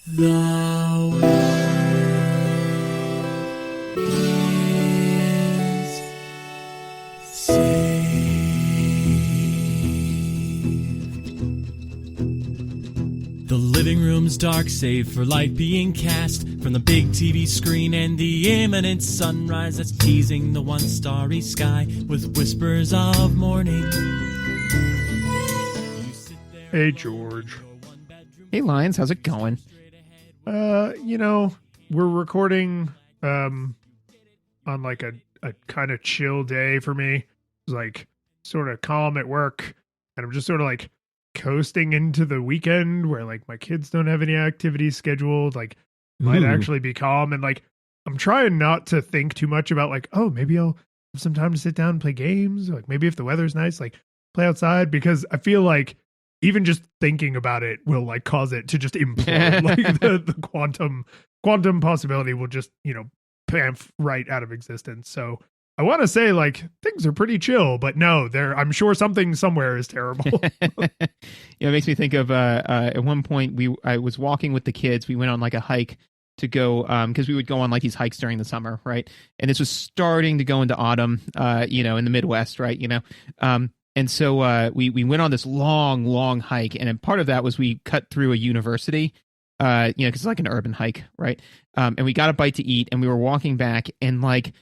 The world is saved. The living room's dark, save for light being cast from the big TV screen and the imminent sunrise that's teasing the one starry sky with whispers of morning. Hey, George. Hey, Lions, how's it going? We're recording on like a kind of chill day for me. It's like sort of calm at work, and I'm just sort of like coasting into the weekend where like my kids don't have any activities scheduled, like might actually be calm, and like I'm trying not to think too much about like, oh, maybe I'll have some time to sit down and play games, like maybe if the weather's nice, like play outside, because I feel like even just thinking about it will like cause it to just implode. Like the quantum possibility will just, pamf right out of existence. So I want to say like things are pretty chill, but no, I'm sure something somewhere is terrible. It makes me think of at one point I was walking with the kids. We went on like a hike to go because we would go on like these hikes during the summer, right? And this was starting to go into autumn, in the Midwest, right? And so we went on this long hike, and part of that was we cut through a university, because it's like an urban hike, right? And we got a bite to eat, and we were walking back, and like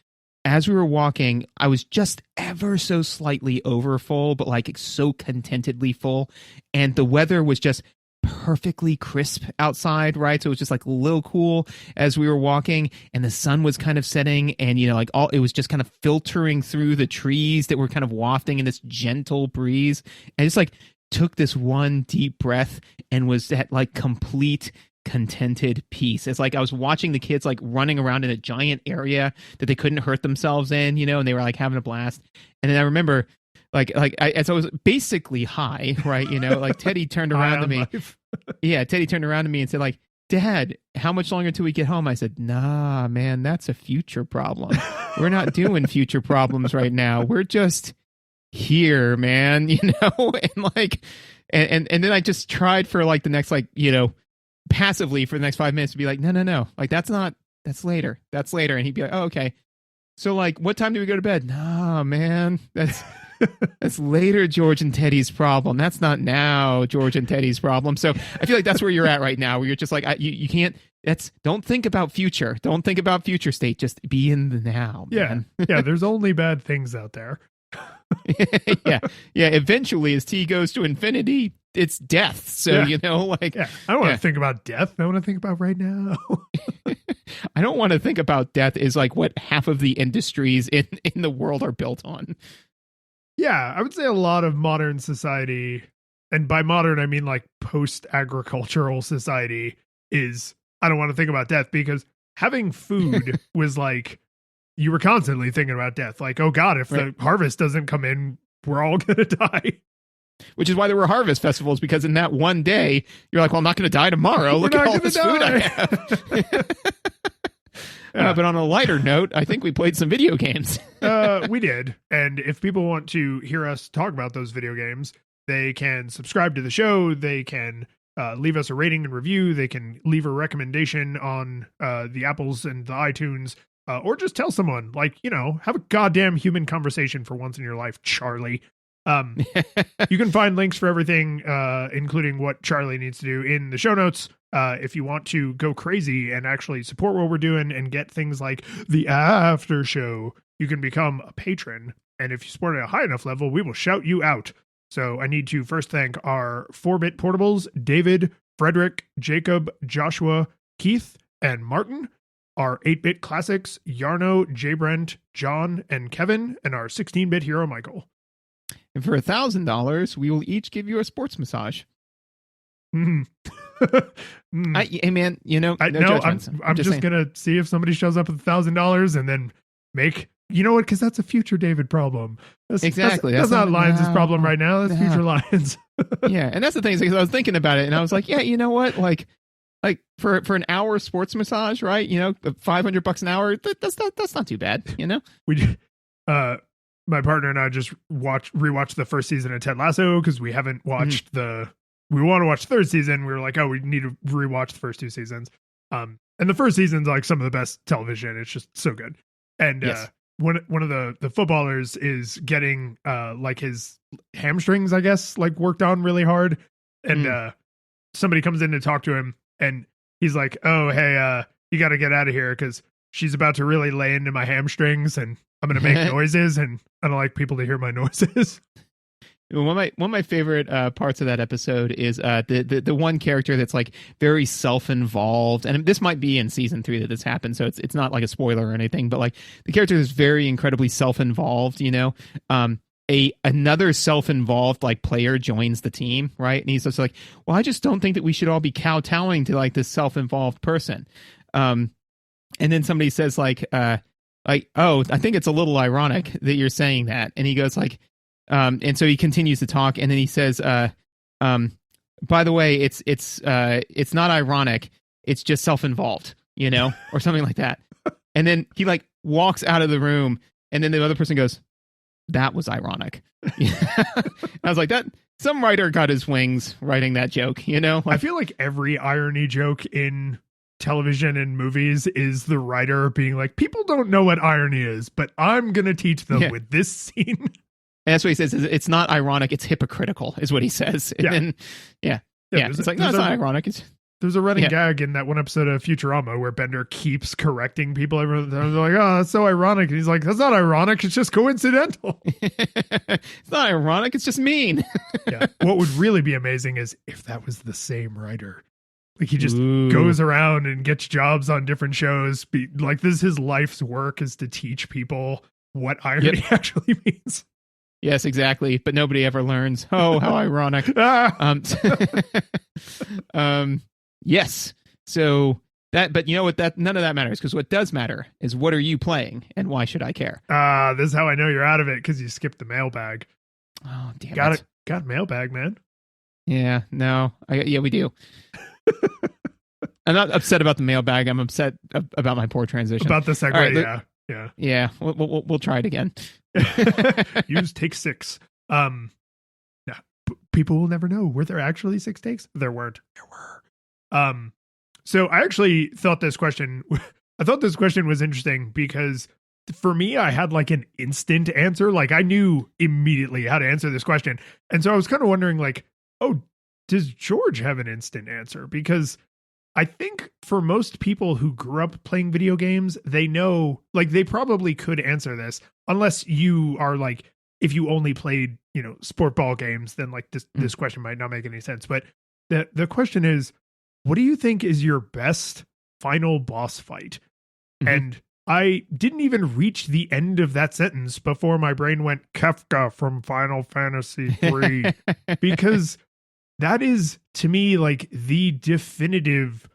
as we were walking, I was just ever so slightly over full, but like so contentedly full, and the weather was just perfectly crisp outside, right? So it was just like a little cool as we were walking, and the sun was kind of setting, and it was just kind of filtering through the trees that were kind of wafting in this gentle breeze, and just like took this one deep breath and was at like complete contented peace. It's like I was watching the kids like running around in a giant area that they couldn't hurt themselves in, and they were like having a blast. And then I remember as I was basically high, right? Like Teddy turned around to me. Yeah, Teddy turned around to me and said, like, "Dad, how much longer till we get home?" I said, "Nah, man, that's a future problem. We're not doing future problems right now. We're just here, man." And like, and then I just tried for like the next passively for the next 5 minutes to be like, no, like that's later. And he'd be like, "Oh, okay. So like, what time do we go to bed?" "Nah, man, that's later, George and Teddy's problem. That's not now, George and Teddy's problem." So I feel like that's where you're at right now, where you're just like, you can't, don't think about future. Don't think about future state. Just be in the now, man. Yeah. There's only bad things out there. Yeah. Eventually, as T goes to infinity, it's death. So, I don't want to think about death. I want to think about right now. I don't want to think about death is like what half of the industries in the world are built on. Yeah, I would say a lot of modern society, and by modern, I mean like post-agricultural society, is I don't want to think about death, because having food was like, you were constantly thinking about death. Like, oh God, if the harvest doesn't come in, we're all going to die. Which is why there were harvest festivals, because in that one day, you're like, well, I'm not going to die tomorrow. Look at all this food I have. But on a lighter note, I think we played some video games. We did. And if people want to hear us talk about those video games, they can subscribe to the show. They can leave us a rating and review. They can leave a recommendation on the Apples and the iTunes, or just tell someone, like, have a goddamn human conversation for once in your life, Charlie. You can find links for everything, including what Charlie needs to do, in the show notes. If you want to go crazy and actually support what we're doing and get things like the after show, you can become a patron. And if you support at a high enough level, we will shout you out. So I need to first thank our 4-bit portables, David, Frederick, Jacob, Joshua, Keith, and Martin. Our 8-bit classics, Yarno, J. Brent, John, and Kevin, and our 16-bit hero, Michael. And for $1,000, we will each give you a sports massage. Mm. Hey man, I'm just gonna see if somebody shows up with $1,000 and then make, what? Because that's a future David problem. Exactly. That's not Lions' problem right now. That's future Lions. Yeah, and that's the thing, is because I was thinking about it, and I was like, yeah, you know what? Like for an hour sports massage, right? $500 an hour. That's not too bad. We my partner and I just rewatched the first season of Ted Lasso, because we haven't watched the we want to watch the third season. We were like, oh, we need to rewatch the first two seasons. And the first season's like some of the best television. It's just so good. And Yes. one of the footballers is getting like his hamstrings, I guess, like worked on really hard. And somebody comes in to talk to him, and he's like, oh, hey, you got to get out of here because she's about to really lay into my hamstrings, and I'm going to make noises, and I don't like people to hear my noises. One of my favorite parts of that episode is the one character that's like very self-involved, and this might be in season 3 that this happened, so it's not like a spoiler or anything, but like the character is very incredibly self-involved, you know. Another self-involved like player joins the team, right? And he's just like, well, I just don't think that we should all be kowtowing to like this self-involved person. And then somebody says like, oh, I think it's a little ironic that you're saying that. And he goes like, and so he continues to talk, and then he says, by the way, it's not ironic, it's just self-involved, you know, or something like that. And then he like walks out of the room, and then the other person goes, that was ironic. I was like, that some writer got his wings writing that joke, you know? I feel like every irony joke in television and movies is the writer being like, people don't know what irony is, but I'm going to teach them with this scene. And that's what he says. It's not ironic. It's hypocritical is what he says. And then, it's like, no, it's not ironic. There's a running gag in that one episode of Futurama where Bender keeps correcting people. Everyone, they're like, oh, that's so ironic. And he's like, that's not ironic. It's just coincidental. It's not ironic. It's just mean. Yeah. What would really be amazing is if that was the same writer. Like he just goes around and gets jobs on different shows. Like this is his life's work, is to teach people what irony actually means. Yes, exactly. But nobody ever learns. Oh, how ironic. Yes. So but you know what? That none of that matters, because what does matter is what are you playing and why should I care? This is how I know you're out of it, because you skipped the mailbag. Oh, damn it. Got mailbag, man. Yeah, no. We do. I'm not upset about the mailbag. I'm upset about my poor transition. About the segue, right, yeah. Yeah, we'll try it again. Use take 6. People will never know. Were there actually 6 takes? There weren't. There were. So I actually thought this question was interesting, because for me, I had like an instant answer. Like I knew immediately how to answer this question. And so I was kind of wondering like, oh, does George have an instant answer? Because I think for most people who grew up playing video games, they know, like they probably could answer this, unless you are like, if you only played, you know, sport ball games, then like this question might not make any sense. But the question is, what do you think is your best final boss fight? Mm-hmm. And I didn't even reach the end of that sentence before my brain went Kefka from Final Fantasy III, because that is to me like the definitive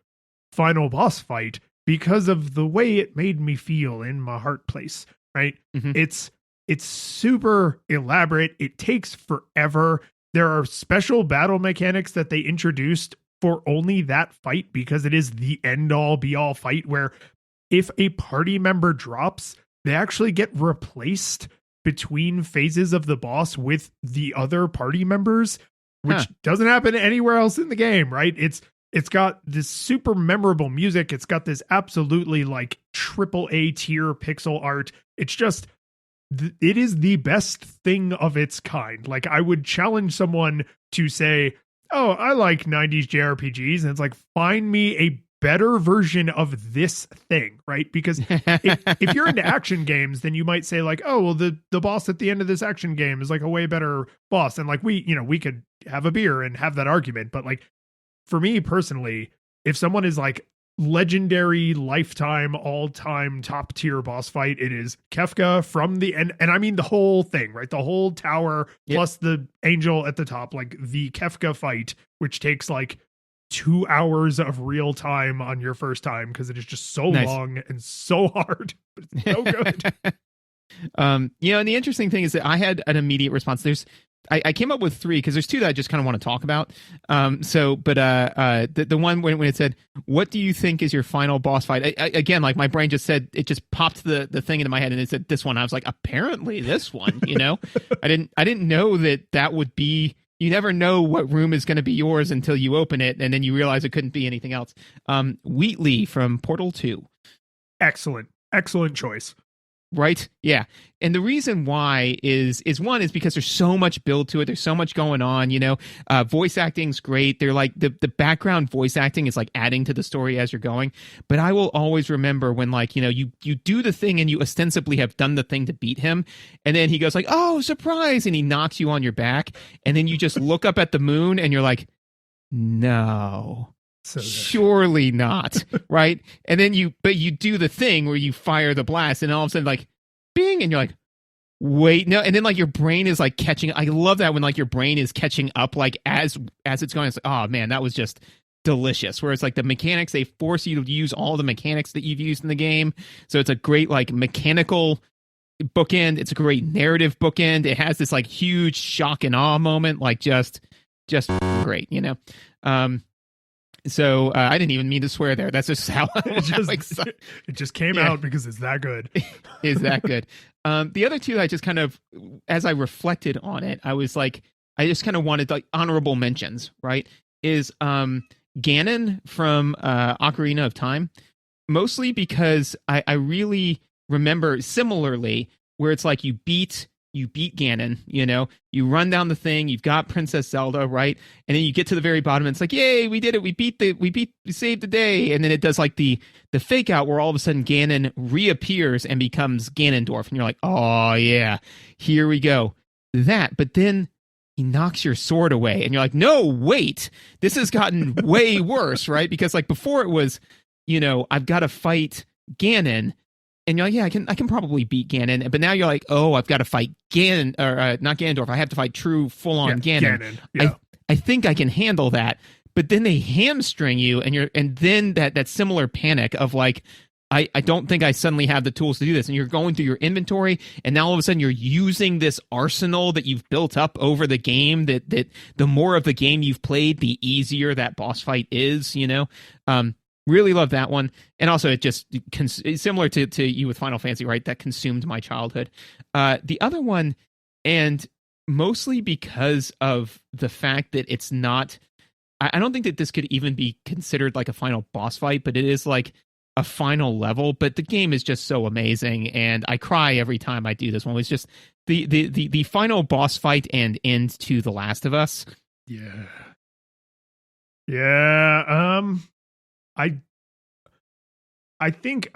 final boss fight, because of the way it made me feel in my heart place, right? Mm-hmm. It's super elaborate. It takes forever. There are special battle mechanics that they introduced for only that fight, because it is the end all be all fight where if a party member drops, they actually get replaced between phases of the boss with the other party members, which doesn't happen anywhere else in the game, right? It's got this super memorable music. It's got this absolutely like AAA tier pixel art. It's just, it is the best thing of its kind. Like I would challenge someone to say, oh, I like 90s JRPGs. And it's like, find me a better version of this thing, right? Because if you're into action games, then you might say like, oh, well, the boss at the end of this action game is like a way better boss. And like we could have a beer and have that argument. But like, for me personally, if someone is like legendary, lifetime, all-time top tier boss fight, it is Kefka from the end. And I mean the whole thing, right? The whole tower plus the angel at the top, like the Kefka fight, which takes like 2 hours of real time on your first time, because it is just so long and so hard, but it's so good. And the interesting thing is that I had an immediate response. I came up with 3, because there's 2 that I just kind of want to talk about. The one when it said, what do you think is your final boss fight? Again, like my brain just said, it just popped the thing into my head and it said this one. I was like, apparently this one, you know, I didn't know that would be you never know what room is going to be yours until you open it, and then you realize it couldn't be anything else. Wheatley from Portal 2. Excellent choice. Right? Yeah. And the reason why is one is because there's so much build to it. There's so much going on, voice acting's great. They're like the background voice acting is like adding to the story as you're going. But I will always remember when you do the thing and you ostensibly have done the thing to beat him. And then he goes like, oh, surprise. And he knocks you on your back. And then you just look up at the moon and you're like, no. So surely not, right? And then you do the thing where you fire the blast, and all of a sudden, like, bing, and you're like, wait, no, and then like your brain is like catching. I love that when like your brain is catching up, like as it's going. It's like, oh man, that was just delicious. Whereas like the mechanics, they force you to use all the mechanics that you've used in the game, so it's a great like mechanical bookend. It's a great narrative bookend. It has this like huge shock and awe moment, like just great, So I didn't even mean to swear there. That's just how it just came out because it's that good. Is that good? The other two, I just kind of, as I reflected on it, I was like, I just kind of wanted like honorable mentions, right? Is Ganon from Ocarina of Time, mostly because I really remember similarly where it's like you beat Ganon, you run down the thing, you've got Princess Zelda, right? And then you get to the very bottom and it's like, yay, we did it. We saved the day. And then it does like the fake out where all of a sudden Ganon reappears and becomes Ganondorf. And you're like, oh yeah, here we go. But then he knocks your sword away and you're like, no, wait, this has gotten way worse, right? Because like before it was, I've got to fight Ganon. And you're like, yeah, I can probably beat Ganon. But now you're like, oh, I've got to fight Ganon, or not Ganondorf. I have to fight true full-on Ganon. Yeah. I think I can handle that. But then they hamstring you, and then that similar panic of like, I don't think I suddenly have the tools to do this. And you're going through your inventory, and now all of a sudden you're using this arsenal that you've built up over the game. That the more of the game you've played, the easier that boss fight is. Really love that one. And also it just similar to you with Final Fantasy, right? That consumed my childhood. The other one, and mostly because of the fact that it's not, I don't think that this could even be considered like a final boss fight, but it is like a final level. But the game is just so amazing, and I cry every time I do this one. It's just the final boss fight and end to The Last of Us. Yeah. I think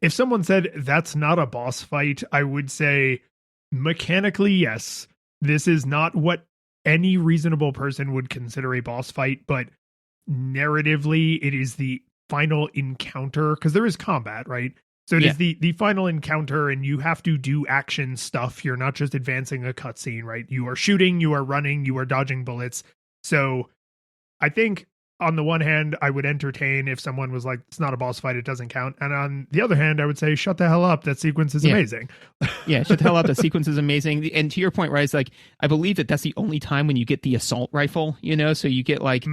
if someone said that's not a boss fight, I would say mechanically, yes, this is not what any reasonable person would consider a boss fight, but narratively, it is the final encounter, because there is combat, right? So it is the final encounter, and you have to do action stuff. You're not just advancing a cutscene, right? You are shooting, you are running, you are dodging bullets. So I think on the one hand, I would entertain if someone was like, it's not a boss fight, it doesn't count. And on the other hand, I would say, shut the hell up. That sequence is amazing. Yeah, shut the hell up. That sequence is amazing. And to your point, right, it's like, I believe that's the only time when you get the assault rifle, so you get like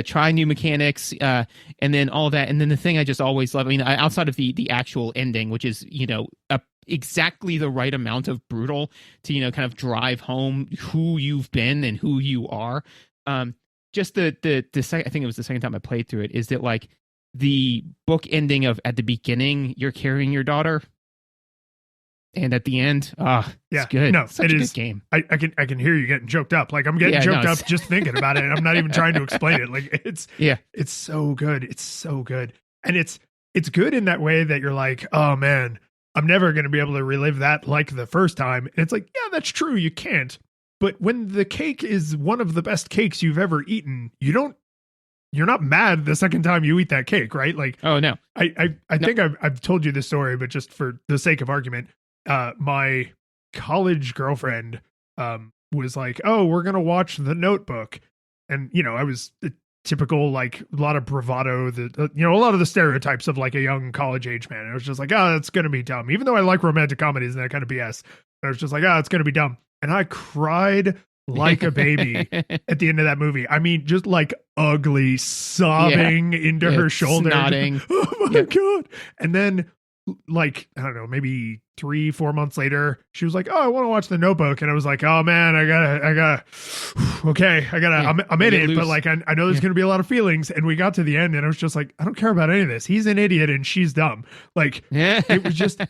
try new mechanics, and then all that. And then the thing I just always love, outside of the actual ending, which is, exactly the right amount of brutal to, kind of drive home who you've been and who you are. Just the second, I think it was the second time I played through it, is that like the book ending of at the beginning, you're carrying your daughter, and at the end, it's good. No, it's such a good game. I can hear you getting choked up. Like I'm getting choked up just thinking about it. And I'm not even trying to explain it. Like it's so good. It's so good. And it's good in that way that you're like, oh man, I'm never going to be able to relive that like the first time. And it's like, yeah, that's true. You can't. But when the cake is one of the best cakes you've ever eaten, you're not mad the second time you eat that cake, right? Like, oh no, I think I've told you this story, but just for the sake of argument, my college girlfriend was like, oh, we're gonna watch The Notebook, and I was the typical, like, a lot of bravado, a lot of the stereotypes of like a young college age man. I was just like, oh, that's gonna be dumb, even though I like romantic comedies and that kind of BS. I was just like, oh, it's gonna be dumb. And I cried like a baby at the end of that movie. I mean, just like ugly sobbing into her shoulder. Snotting. Oh my God. And then like, I don't know, maybe 3-4 months later, she was like, "Oh, I want to watch The Notebook," and I was like, "Oh man, I gotta, okay, I'm in it, but like, I know there's gonna be a lot of feelings." And we got to the end, and I was just like, "I don't care about any of this. He's an idiot, and she's dumb." Like, it was just,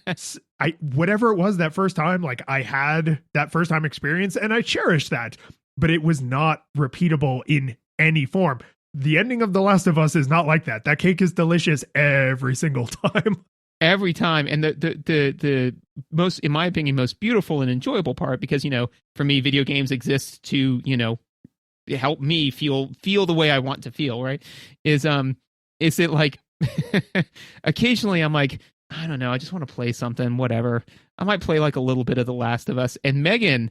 whatever it was that first time, like, I had that first time experience, and I cherished that, but it was not repeatable in any form. The ending of The Last of Us is not like that. That cake is delicious every single time. Every time. And the most, in my opinion, most beautiful and enjoyable part, because, for me, video games exist to, help me feel the way I want to feel, right? Is it like occasionally I'm like, I don't know, I just want to play something, whatever. I might play like a little bit of The Last of Us. And Megan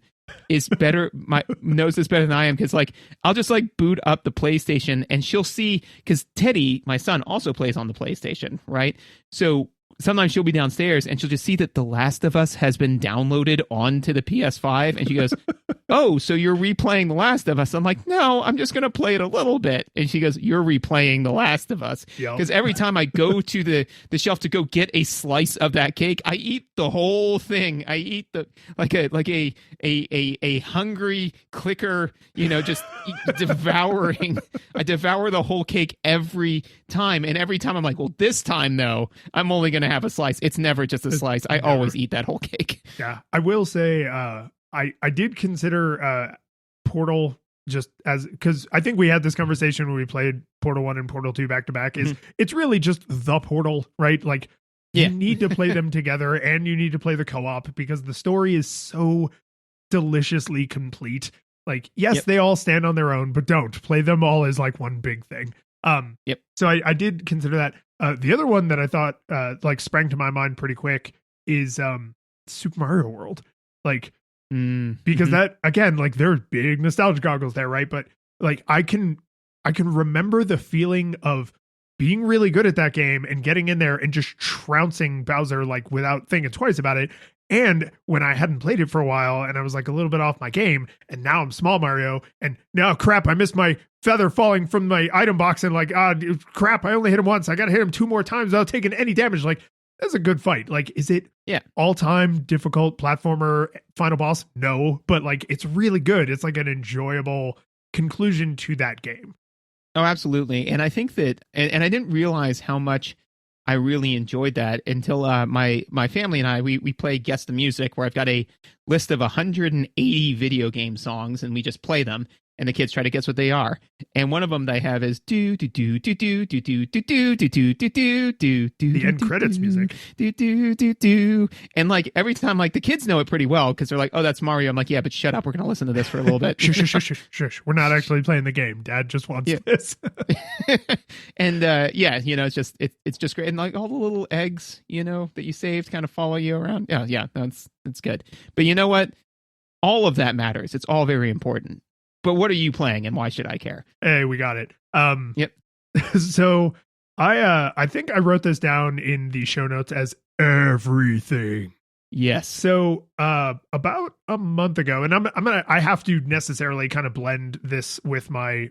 is better, knows this better than I am, because like I'll just like boot up the PlayStation and she'll see, because Teddy, my son, also plays on the PlayStation, right? So sometimes she'll be downstairs and she'll just see that The Last of Us has been downloaded onto the PS5, and she goes, "Oh, so you're replaying The Last of Us?" I'm like, "No, I'm just going to play it a little bit." And she goes, "You're replaying The Last of Us." Because every time I go to the shelf to go get a slice of that cake, I eat the whole thing. I eat like a hungry clicker, just devouring. I devour the whole cake every time, and every time I'm like, "Well, this time though, I'm only going to have a slice." It's never just a slice. I always eat that whole cake. Yeah, I will say, I did consider Portal, just as, because I think we had this conversation when we played Portal 1 and Portal 2 back to back, is it's really just the Portal, right? Like, you need to play them together, and you need to play the co-op, because the story is so deliciously complete. Like, yes, they all stand on their own, but don't play them all as like one big thing. So I did consider that. The other one that I thought like sprang to my mind pretty quick is Super Mario World. Like, because that, again, like, there's big nostalgia goggles there, right? But like, I can remember the feeling of being really good at that game and getting in there and just trouncing Bowser, like, without thinking twice about it. And when I hadn't played it for a while and I was like a little bit off my game, and now I'm Small Mario, and now crap, I missed my feather falling from my item box, and like, crap, I only hit him once. I got to hit him 2 more times without taking any damage. Like, that's a good fight. Like, is it all-time difficult platformer final boss? No, but like, it's really good. It's like an enjoyable conclusion to that game. Oh, absolutely. And I think that, and I didn't realize how much I really enjoyed that until my family and I, we play Guess the Music, where I've got a list of 180 video game songs, and we just play them, and the kids try to guess what they are. And one of them that I have is do do do do do do do do do do do do do do do. The end credits music. Do do do do. And like every time, like the kids know it pretty well because they're like, "Oh, that's Mario." I'm like, "Yeah, but shut up. We're gonna listen to this for a little bit." Shush. We're not actually playing the game. Dad just wants this. And it's just great. And like all the little eggs, that you saved kind of follow you around. Yeah, that's good. But you know what? All of that matters. It's all very important. But what are you playing, and why should I care? Hey, we got it. Yep. So I think I wrote this down in the show notes as everything. Yes. So about a month ago, and I have to necessarily kind of blend this with my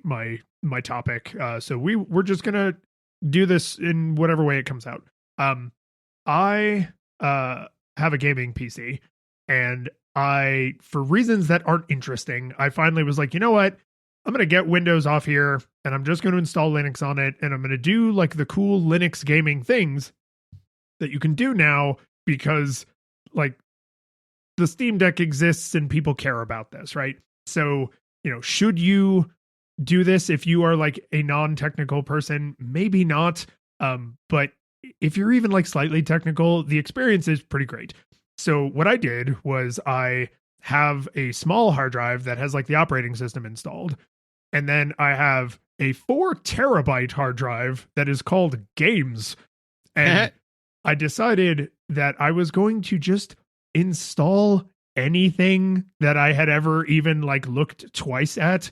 topic. So we're just gonna do this in whatever way it comes out. I have a gaming PC, and for reasons that aren't interesting, I finally was like, you know what? I'm going to get Windows off here, and I'm just going to install Linux on it, and I'm going to do like the cool Linux gaming things that you can do now, because like the Steam Deck exists and people care about this, right? So, should you do this if you are like a non-technical person? Maybe not. But if you're even like slightly technical, the experience is pretty great. So what I did was I have a small hard drive that has like the operating system installed. And then I have a 4 terabyte hard drive that is called Games. And I decided that I was going to just install anything that I had ever even like looked twice at,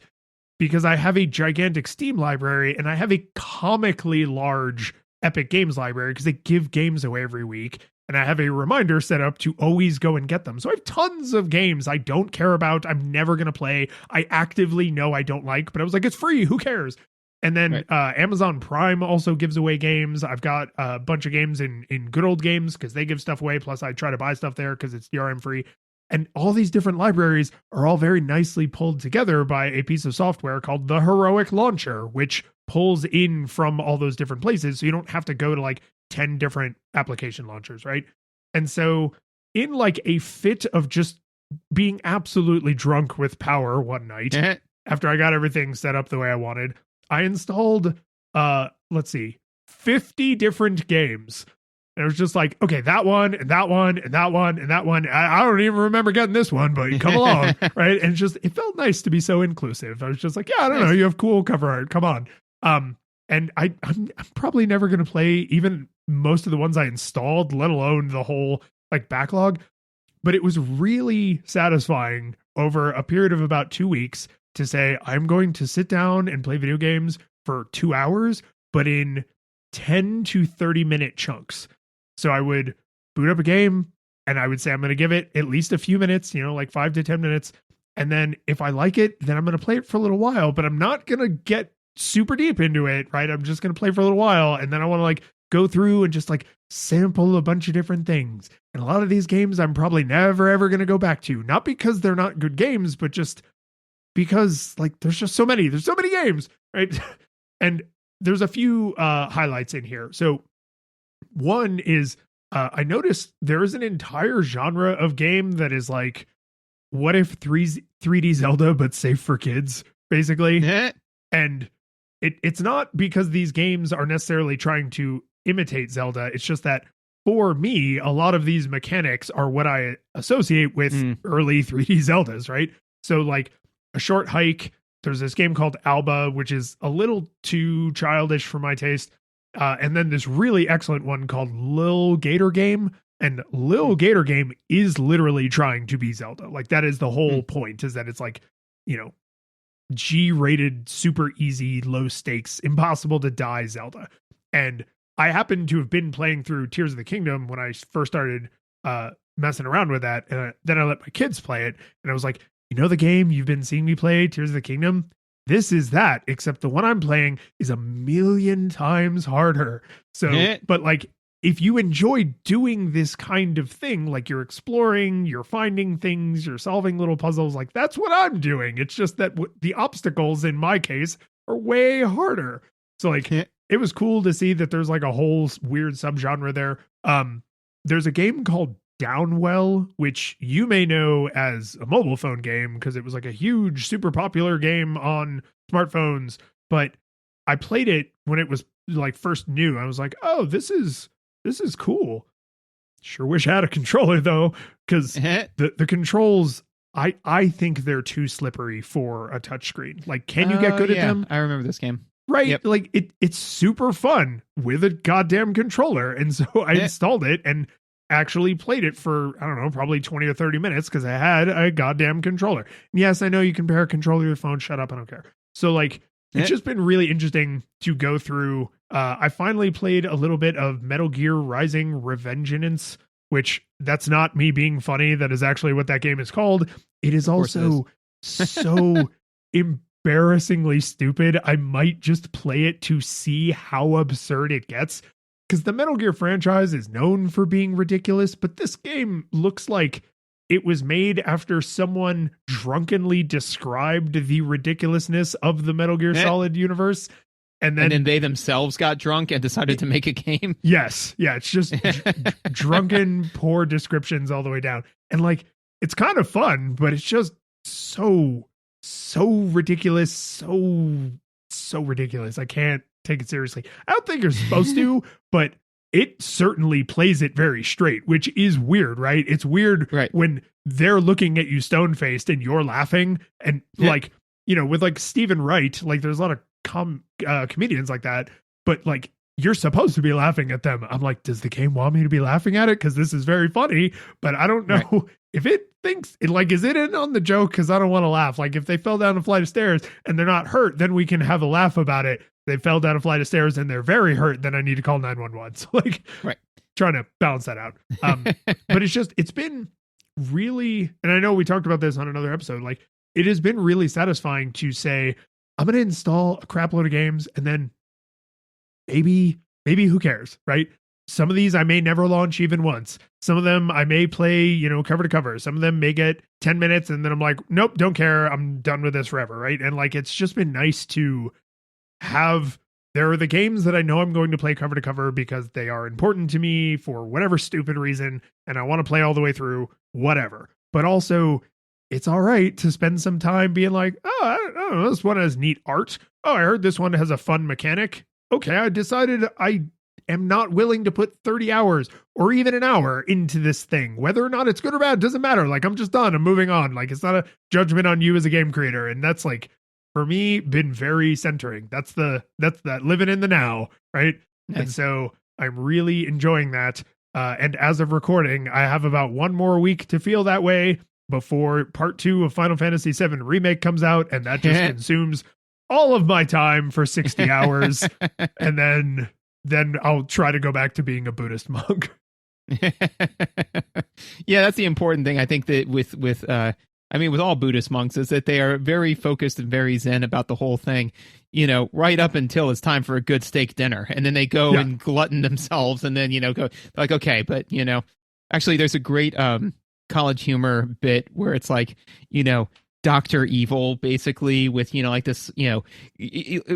because I have a gigantic Steam library and I have a comically large Epic Games library because they give games away every week. And I have a reminder set up to always go and get them. So I have tons of games I don't care about. I'm never going to play. I actively know I don't like, but I was like, it's free. Who cares? And then Right. Amazon Prime also gives away games. I've got a bunch of games in Good Old Games because they give stuff away. Plus, I try to buy stuff there because it's DRM free. And all these different libraries are all very nicely pulled together by a piece of software called the Heroic Launcher, which pulls in from all those different places. So you don't have to go to like 10 different application launchers, right? And so, in like a fit of just being absolutely drunk with power one night, after I got everything set up the way I wanted, I installed, let's see, 50 different games. And it was just like, okay, that one, and that one, and that one, and that one. I don't even remember getting this one, but come along, right? And it felt nice to be so inclusive. I was just like, yeah, I don't know, you have cool cover art, come on. And I'm probably never going to play even most of the ones I installed, let alone the whole like backlog. But it was really satisfying over a period of about 2 weeks to say, I'm going to sit down and play video games for 2 hours, but in 10 to 30 minute chunks. So I would boot up a game and I would say, I'm going to give it at least a few minutes, like 5 to 10 minutes. And then if I like it, then I'm going to play it for a little while, but I'm not going to get super deep into it, right? I'm just going to play for a little while. And then I want to like go through and just like sample a bunch of different things. And a lot of these games I'm probably never, ever going to go back to, not because they're not good games, but just because like there's so many games, right? And there's a few highlights in here. So one is I noticed there is an entire genre of game that is like, what if 3D Zelda but safe for kids, basically. And it's not because these games are necessarily trying to imitate Zelda. It's just that for me, a lot of these mechanics are what I associate with early 3D Zeldas, right? So like a short hike, there's this game called Alba, which is a little too childish for my taste. And then this really excellent one called Lil Gator Game. And Lil Gator Game is literally trying to be Zelda. Like that is the whole point, is that it's like, G-rated, super easy, low stakes, impossible to die Zelda. And I happen to have been playing through Tears of the Kingdom when I first started messing around with that. And then I let my kids play it. And I was like, the game you've been seeing me play, Tears of the Kingdom? This is that, except the one I'm playing is 1,000,000 times harder. So, but like, if you enjoy doing this kind of thing, like you're exploring, you're finding things, you're solving little puzzles, like that's what I'm doing. It's just that the obstacles in my case are way harder. So like, it was cool to see that there's like a whole weird subgenre there. There's a game called Downwell, which you may know as a mobile phone game because it was like a huge, super popular game on smartphones. But I played it when it was like first new. I was like, oh, this is cool. Sure wish I had a controller though, because the controls, I think they're too slippery for a touchscreen. Like, can you get good at them? I remember this game. Right. Yep. Like it's super fun with a goddamn controller. And so I installed it and actually played it for, I don't know, probably 20 or 30 minutes because I had a goddamn controller. And yes, I know you can pair a controller to your phone. Shut up. I don't care. So like, it's just been really interesting to go through. I finally played a little bit of Metal Gear Rising Revengeance, which that's not me being funny. That is actually what that game is called. It is also so embarrassingly stupid. I might just play it to see how absurd it gets. Because the Metal Gear franchise is known for being ridiculous, but this game looks like it was made after someone drunkenly described the ridiculousness of the Metal Gear Solid universe. And then they themselves got drunk and decided to make a game. Yes. Yeah. It's just drunken, poor descriptions all the way down. And like, it's kind of fun, but it's just so ridiculous. So ridiculous. I can't take it seriously. I don't think you're supposed to, but it certainly plays it very straight, which is weird, right? It's weird when they're looking at you stone-faced and you're laughing. And like, with like Stephen Wright, like there's a lot of comedians like that, but like you're supposed to be laughing at them. I'm like, does the game want me to be laughing at it? Because this is very funny, but I don't know if it thinks it like, is it in on the joke? Because I don't want to laugh. Like if they fell down a flight of stairs and they're not hurt, then we can have a laugh about it. They fell down a flight of stairs and they're very hurt, then I need to call 911. So like trying to balance that out. But it's been really, and I know we talked about this on another episode, like it has been really satisfying to say, I'm going to install a crap load of games and then maybe who cares, right? Some of these I may never launch even once. Some of them I may play, you know, cover to cover. Some of them may get 10 minutes and then I'm like, nope, don't care. I'm done with this forever, right? And like, it's just been nice to have, there are the games that I know I'm going to play cover to cover because they are important to me for whatever stupid reason, and I want to play all the way through, whatever. But also, it's all right to spend some time being like, oh, I don't know, this one has neat art. Oh, I heard this one has a fun mechanic. Okay, I decided I am not willing to put 30 hours or even an hour into this thing. Whether or not it's good or bad doesn't matter. Like, I'm just done. I'm moving on. Like, it's not a judgment on you as a game creator. And that's like, for me, been very centering. That's that living in the now, right? Nice. And so I'm really enjoying that. And as of recording, I have about one more week to feel that way before part 2 of Final Fantasy VII Remake comes out. And that just consumes all of my time for 60 hours. And then I'll try to go back to being a Buddhist monk. Yeah, that's the important thing. I think that with all Buddhist monks is that they are very focused and very zen about the whole thing, you know, right up until it's time for a good steak dinner. And then they go and glutton themselves and then, you know, go like, okay, but, you know, actually there's a great College Humor bit where it's like, you know, Dr. Evil basically with, you know, like this, you know,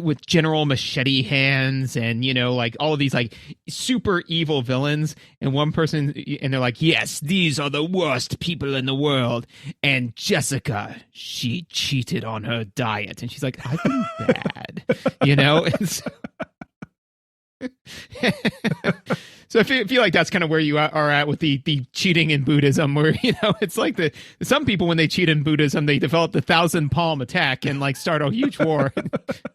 with General Machete Hands and, you know, like all of these like super evil villains, and one person, and they're like, yes, these are the worst people in the world. And Jessica, she cheated on her diet. And she's like, I've been bad, you know? And so I feel like that's kind of where you are at with the cheating in Buddhism, where, you know, it's like some people, when they cheat in Buddhism, they develop the 1,000 palm attack and like start a huge war.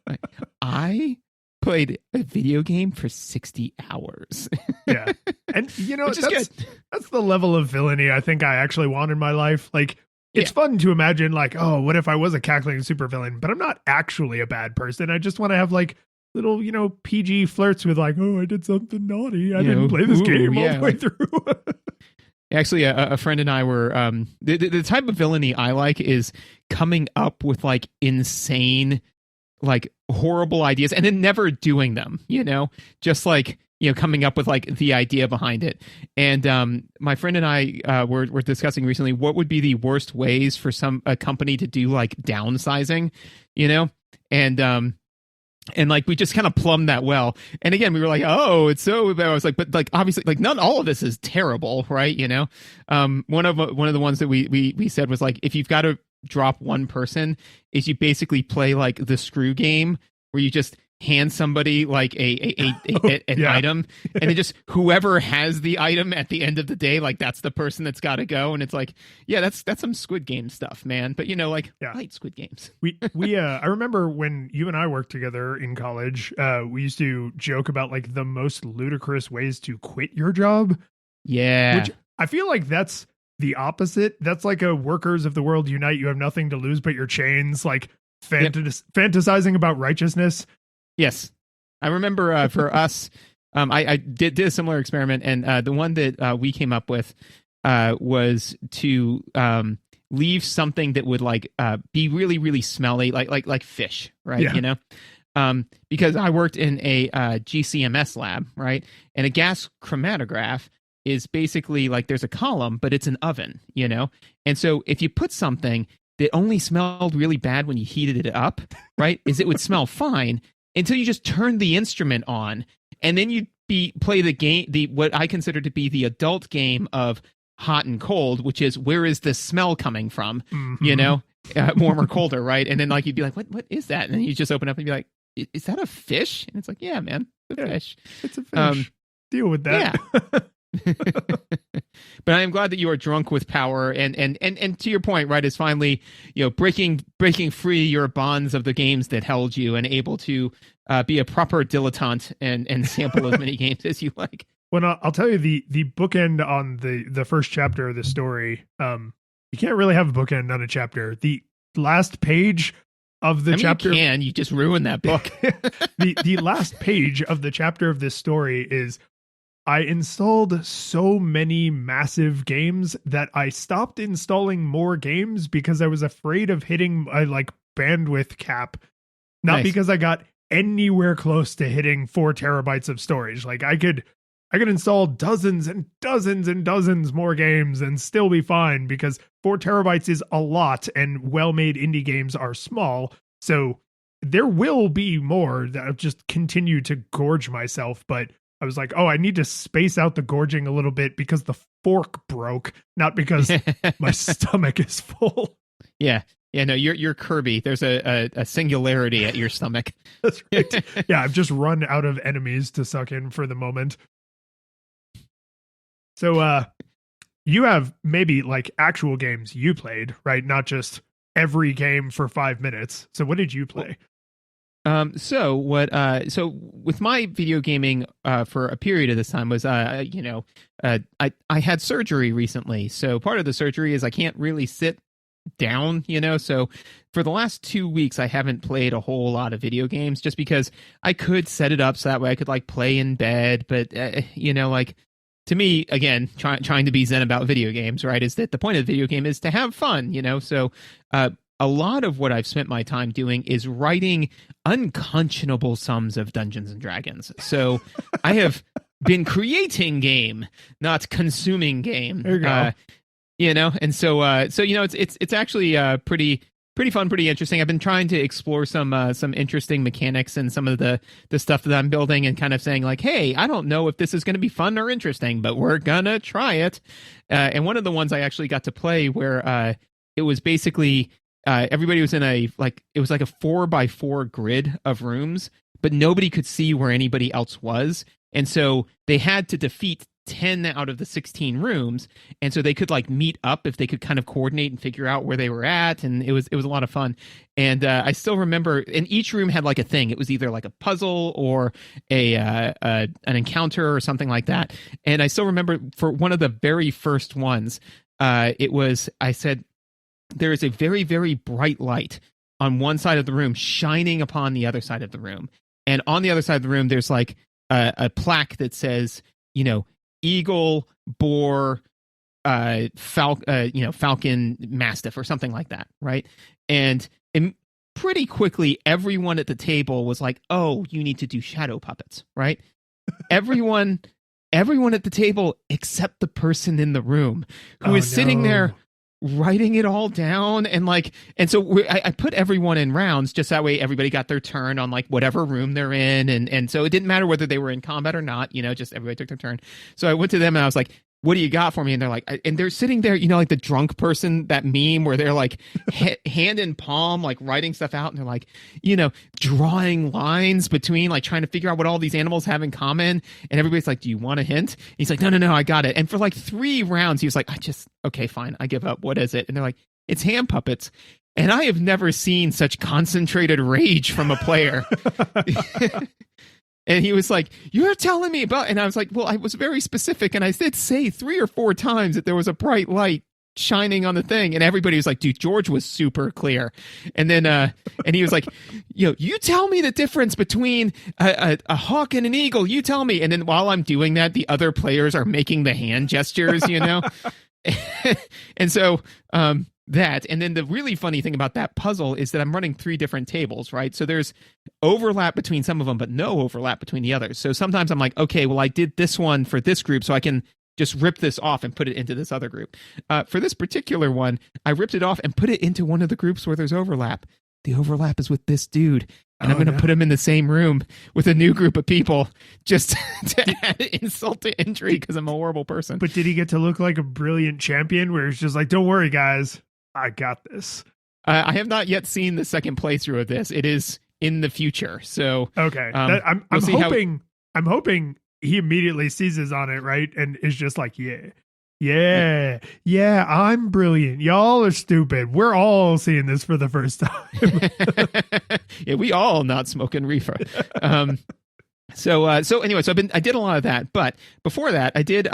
Like, I played a video game for 60 hours. Yeah. And, you know, that's the level of villainy I think I actually want in my life. Like, it's fun to imagine like, oh, what if I was a cackling supervillain, but I'm not actually a bad person. I just want to have like little, you know, PG flirts with like, oh, I did something naughty. I didn't play this game all the way through. Actually, a friend and I were, the type of villainy I like is coming up with like insane, like horrible ideas and then never doing them, you know, just like, you know, coming up with like the idea behind it. And my friend and I were discussing recently what would be the worst ways for a company to do like downsizing, you know, and like we just kind of plumbed that well. And again, we were like, oh, it's so bad. I was like, but like obviously, like not all of this is terrible, right? You know, one of the ones that we said was like, if you've got to drop one person, is you basically play like the screw game where you just hand somebody like an item, and it just whoever has the item at the end of the day, like that's the person that's got to go. And it's like, yeah, that's some Squid Game stuff, man. But you know, like light Squid Games. we I remember when you and I worked together in college, we used to joke about like the most ludicrous ways to quit your job. Yeah, which I feel like that's the opposite. That's like a workers of the world unite. You have nothing to lose but your chains. Like fantasizing about righteousness. Yes. I remember for us, I did a similar experiment, and the one that we came up with was to leave something that would like be really, really smelly, like fish, right? Yeah. You know, because I worked in a GCMS lab, right? And a gas chromatograph is basically like there's a column, but it's an oven, you know? And so if you put something that only smelled really bad when you heated it up, right, is it would smell fine until you just turn the instrument on, and then you'd play the game, what I consider to be the adult game of hot and cold, which is where is the smell coming from, you know, warm or colder, right? And then like you'd be like, what is that? And then you just open up and be like, is that a fish? And it's like, yeah, man, it's a fish. It's a fish. Deal with that. Yeah. But I am glad that you are drunk with power, and to your point, right, is finally, you know, breaking free your bonds of the games that held you and able to be a proper dilettante and sample as many games as you like. Well, I'll tell you the bookend on the first chapter of the story. You can't really have a bookend on a chapter. The last page of the chapter, you just ruined that book. the last page of the chapter of this story is, I installed so many massive games that I stopped installing more games because I was afraid of hitting a like bandwidth cap. not Nice. because I got anywhere close to hitting 4 terabytes of storage. Like I could install dozens and dozens and dozens more games and still be fine, because 4 terabytes is a lot and well-made indie games are small. So there will be more that I'll just continue to gorge myself. But I was like, oh, I need to space out the gorging a little bit because the fork broke, not because my stomach is full. Yeah. Yeah, no, you're Kirby. There's a singularity at your stomach. That's right. Yeah, I've just run out of enemies to suck in for the moment. So you have maybe like actual games you played, right? Not just every game for 5 minutes. So what did you play? So with my video gaming for a period of this time was I had surgery recently. So part of the surgery is I can't really sit down, so for the last 2 weeks I haven't played a whole lot of video games, just because I could set it up so that way I could like play in bed, but like, to me, again, trying to be zen about video games, right, is that the point of the video game is to have fun, so a lot of what I've spent my time doing is writing unconscionable sums of Dungeons and Dragons. So I have been creating game, not consuming game. There you go. And so it's actually pretty fun, pretty interesting. I've been trying to explore some interesting mechanics and some of the stuff that I'm building, and kind of saying like, hey, I don't know if this is going to be fun or interesting, but we're gonna try it. And one of the ones I actually got to play where it was basically everybody was in it was like a 4x4 grid of rooms, but nobody could see where anybody else was, and so they had to defeat 10 out of the 16 rooms, and so they could like meet up if they could kind of coordinate and figure out where they were at, and it was a lot of fun. And I still remember, and each room had like a thing. It was either like a puzzle or an encounter or something like that. And I still remember for one of the very first ones, I said, there is a very, very bright light on one side of the room shining upon the other side of the room, and on the other side of the room there's like a plaque that says, eagle, boar, falcon, mastiff, or something like that, right? And pretty quickly, everyone at the table was like, "Oh, you need to do shadow puppets," right? everyone at the table except the person in the room who is sitting there writing it all down, and so I put everyone in rounds just that way everybody got their turn on like whatever room they're in, and so it didn't matter whether they were in combat or not, just everybody took their turn. So I went to them and I was like, what do you got for me? And they're like, and they're sitting there, like the drunk person, that meme where they're like hand in palm, like writing stuff out, and they're like, drawing lines between, like trying to figure out what all these animals have in common. And everybody's like, do you want a hint? And he's like, no, I got it. And for like 3 rounds, he was like, okay, fine, I give up. What is it? And they're like, it's hand puppets. And I have never seen such concentrated rage from a player. And he was like, you're telling me about, and I was like, well, I was very specific, and I did say 3 or 4 times that there was a bright light shining on the thing, and everybody was like, dude, George was super clear. And then and he was like, you tell me the difference between a hawk and an eagle, you tell me. And then while I'm doing that, the other players are making the hand gestures, and so that, and then the really funny thing about that puzzle is that I'm running 3 different tables, right? So there's overlap between some of them, but no overlap between the others. So sometimes I'm like, okay, well, I did this one for this group, so I can just rip this off and put it into this other group. For this particular one, I ripped it off and put it into one of the groups where there's overlap. The overlap is with this dude, and I'm going to put him in the same room with a new group of people just to add insult to injury because I'm a horrible person. But did he get to look like a brilliant champion where he's just like, don't worry, guys, I got this? I have not yet seen the second playthrough of this. It is in the future. So okay, I'm hoping he immediately seizes on it, right, and is just like, yeah, I'm brilliant. Y'all are stupid. We're all seeing this for the first time. Yeah, we all not smoking reefer. So anyway, I did a lot of that, but before that, I did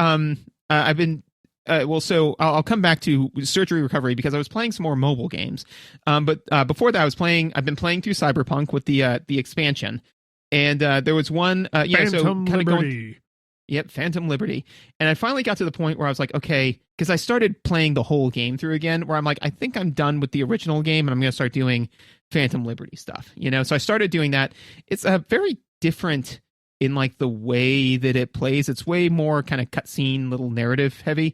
so I'll come back to surgery recovery because I was playing some more mobile games. But before that, I've been playing through Cyberpunk with the expansion, and there was one, Phantom Liberty. Phantom Liberty. And I finally got to the point where I was like, okay, because I started playing the whole game through again, where I'm like, I think I'm done with the original game, and I'm going to start doing Phantom Liberty stuff, So I started doing that. It's a very different in like the way that it plays. It's way more kind of cutscene, little narrative heavy,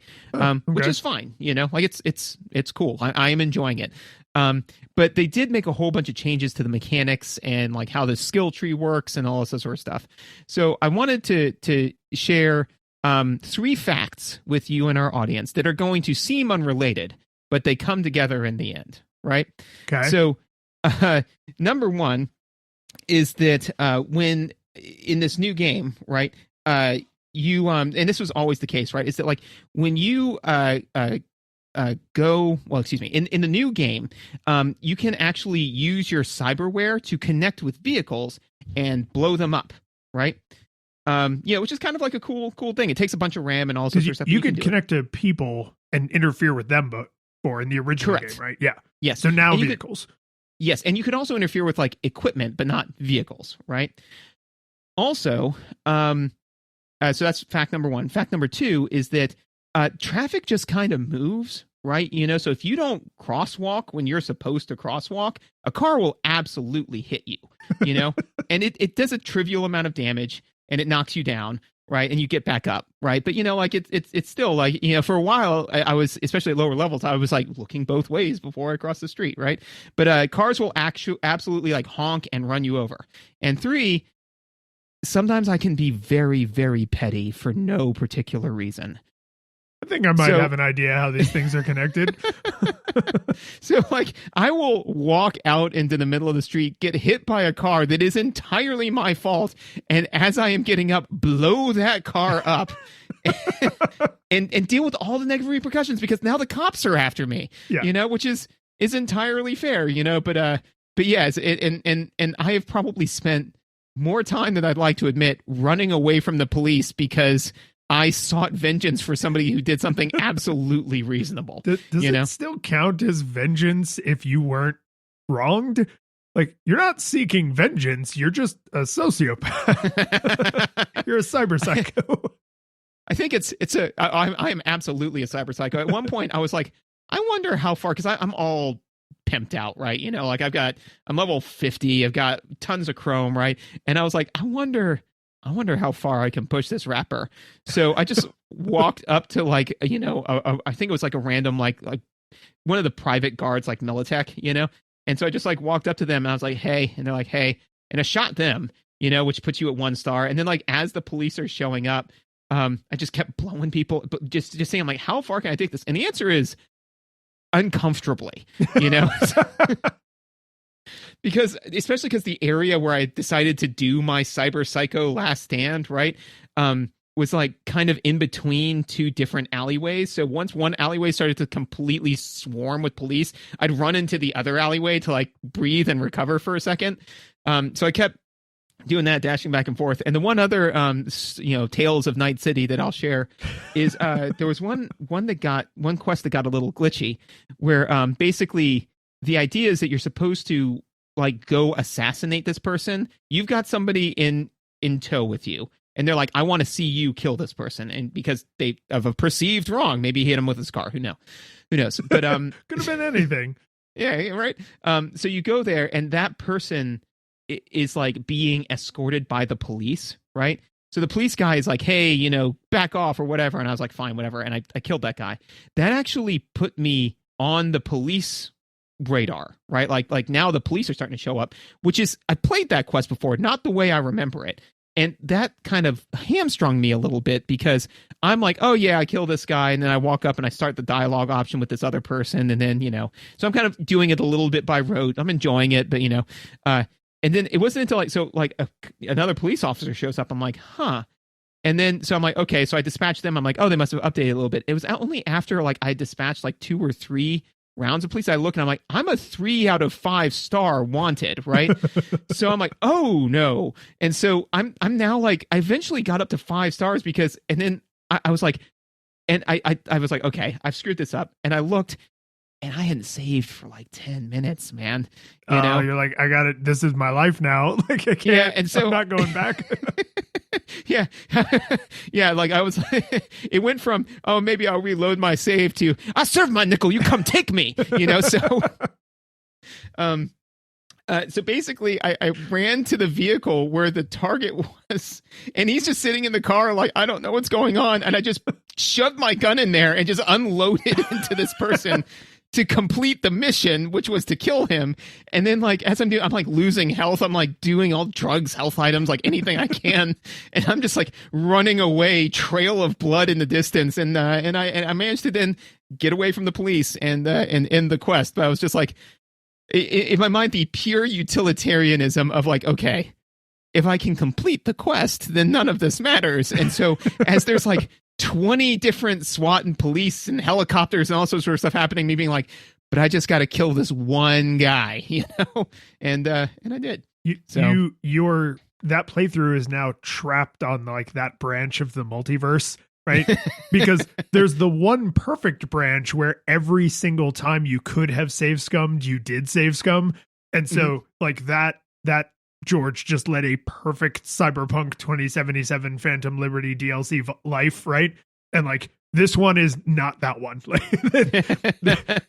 which is fine. Like it's cool. I am enjoying it. But they did make a whole bunch of changes to the mechanics and like how the skill tree works and all this sort of stuff. So I wanted to share 3 facts with you and our audience that are going to seem unrelated, but they come together in the end, right? Okay. So number 1 is that when in this new game, right, you and this was always the case, right, is that like when you in the new game, you can actually use your cyberware to connect with vehicles and blow them up, right? Which is kind of like a cool thing. It takes a bunch of RAM and all sorts of stuff. You can connect to people and interfere with them before in the original game, right? Yeah. Yes. So now vehicles. Yes, and you could also interfere with like equipment, but not vehicles, right? Also, so that's fact number 1. Fact number 2 is that traffic just kind of moves, right? So if you don't crosswalk when you're supposed to crosswalk, a car will absolutely hit you, and it does a trivial amount of damage and it knocks you down, right? And you get back up, right? But like it's still like, for a while I was, especially at lower levels, I was like looking both ways before I crossed the street, right? But cars will absolutely like honk and run you over. And 3, sometimes I can be very, very petty for no particular reason. I think I might have an idea how these things are connected. So, like, I will walk out into the middle of the street, get hit by a car that is entirely my fault, and as I am getting up, blow that car up and deal with all the negative repercussions because now the cops are after me, which is entirely fair, but yes, and I have probably spent more time than I'd like to admit running away from the police because I sought vengeance for somebody who did something absolutely reasonable. Does it still count as vengeance if you weren't wronged? Like, you're not seeking vengeance. You're just a sociopath. You're a cyber psycho. I think I am absolutely a cyber psycho. At one point, I was like, I wonder how far, because I'm all pimped out, right? Like I'm level 50. I've got tons of chrome, right? And I was like, I wonder how far I can push this rapper. So I just walked up to like, I think it was like a random, like one of the private guards, like Militech, And so I just like walked up to them and I was like, hey, and they're like, hey, and I shot them, which puts you at 1 star. And then like, as the police are showing up, I just kept blowing people, but just saying, I'm like, how far can I take this? And the answer is uncomfortably, because the area where I decided to do my cyber psycho last stand, right, was like kind of in between 2 different alleyways. So once one alleyway started to completely swarm with police, I'd run into the other alleyway to like breathe and recover for a second. So I kept doing that, dashing back and forth. And the one other, Tales of Night City that I'll share is there was one quest that got a little glitchy, where basically the idea is that you're supposed to like go assassinate this person. You've got somebody in tow with you, and they're like, I want to see you kill this person, and because they have a perceived wrong, maybe he hit him with his car. Who knows? But could have been anything. Yeah, right. So you go there, and that person is like being escorted by the police, right? So the police guy is like, hey, back off or whatever. And I was like, fine, whatever. And I killed that guy. That actually put me on the police radar, right? Like now the police are starting to show up, which is, I played that quest before, not the way I remember it. And that kind of hamstrung me a little bit because I'm like, oh yeah, I kill this guy. And then I walk up and I start the dialogue option with this other person. And then, so I'm kind of doing it a little bit by rote. I'm enjoying it, but and then it wasn't until another police officer shows up. I'm like, huh. And then, so I'm like, okay, so I dispatched them. I'm like, oh, they must have updated a little bit. It was only after like I dispatched like 2 or 3 rounds of police. I look and I'm like, I'm a 3 out of 5 star wanted, right? So I'm like, oh no. And so I'm now like, I eventually got up to 5 stars because, and then I was like, and I was like, okay, I've screwed this up. And I looked, and I hadn't saved for like 10 minutes, man. You're like, I got it. This is my life now. Like, I can't, yeah, and so I'm not going back. Yeah. Yeah. Like I was, it went from, oh, maybe I'll reload my save to, I serve my nickel. You come take me, So, So basically, I ran to the vehicle where the target was, and he's just sitting in the car like, I don't know what's going on. And I just shoved my gun in there and just unloaded into this person to complete the mission, which was to kill him. And then, like, as I'm doing, I'm like losing health. I'm like doing all drugs, health items, like anything I can. And I'm just like running away, trail of blood in the distance. And I managed to then get away from the police and end the quest. But I was just like, in my mind, the pure utilitarianism of like, okay, if I can complete the quest, then none of this matters. And so as there's like 20 different SWAT and police and helicopters and all sorts of stuff happening, me being like, but I just got to kill this one guy, you know? And I did. Your that playthrough is now trapped on like that branch of the multiverse, right? Because there's the one perfect branch where every single time you could have save scummed, you did save scum. And so like that George just led a perfect Cyberpunk 2077 Phantom Liberty DLC life, right? And like this one is not that one. Like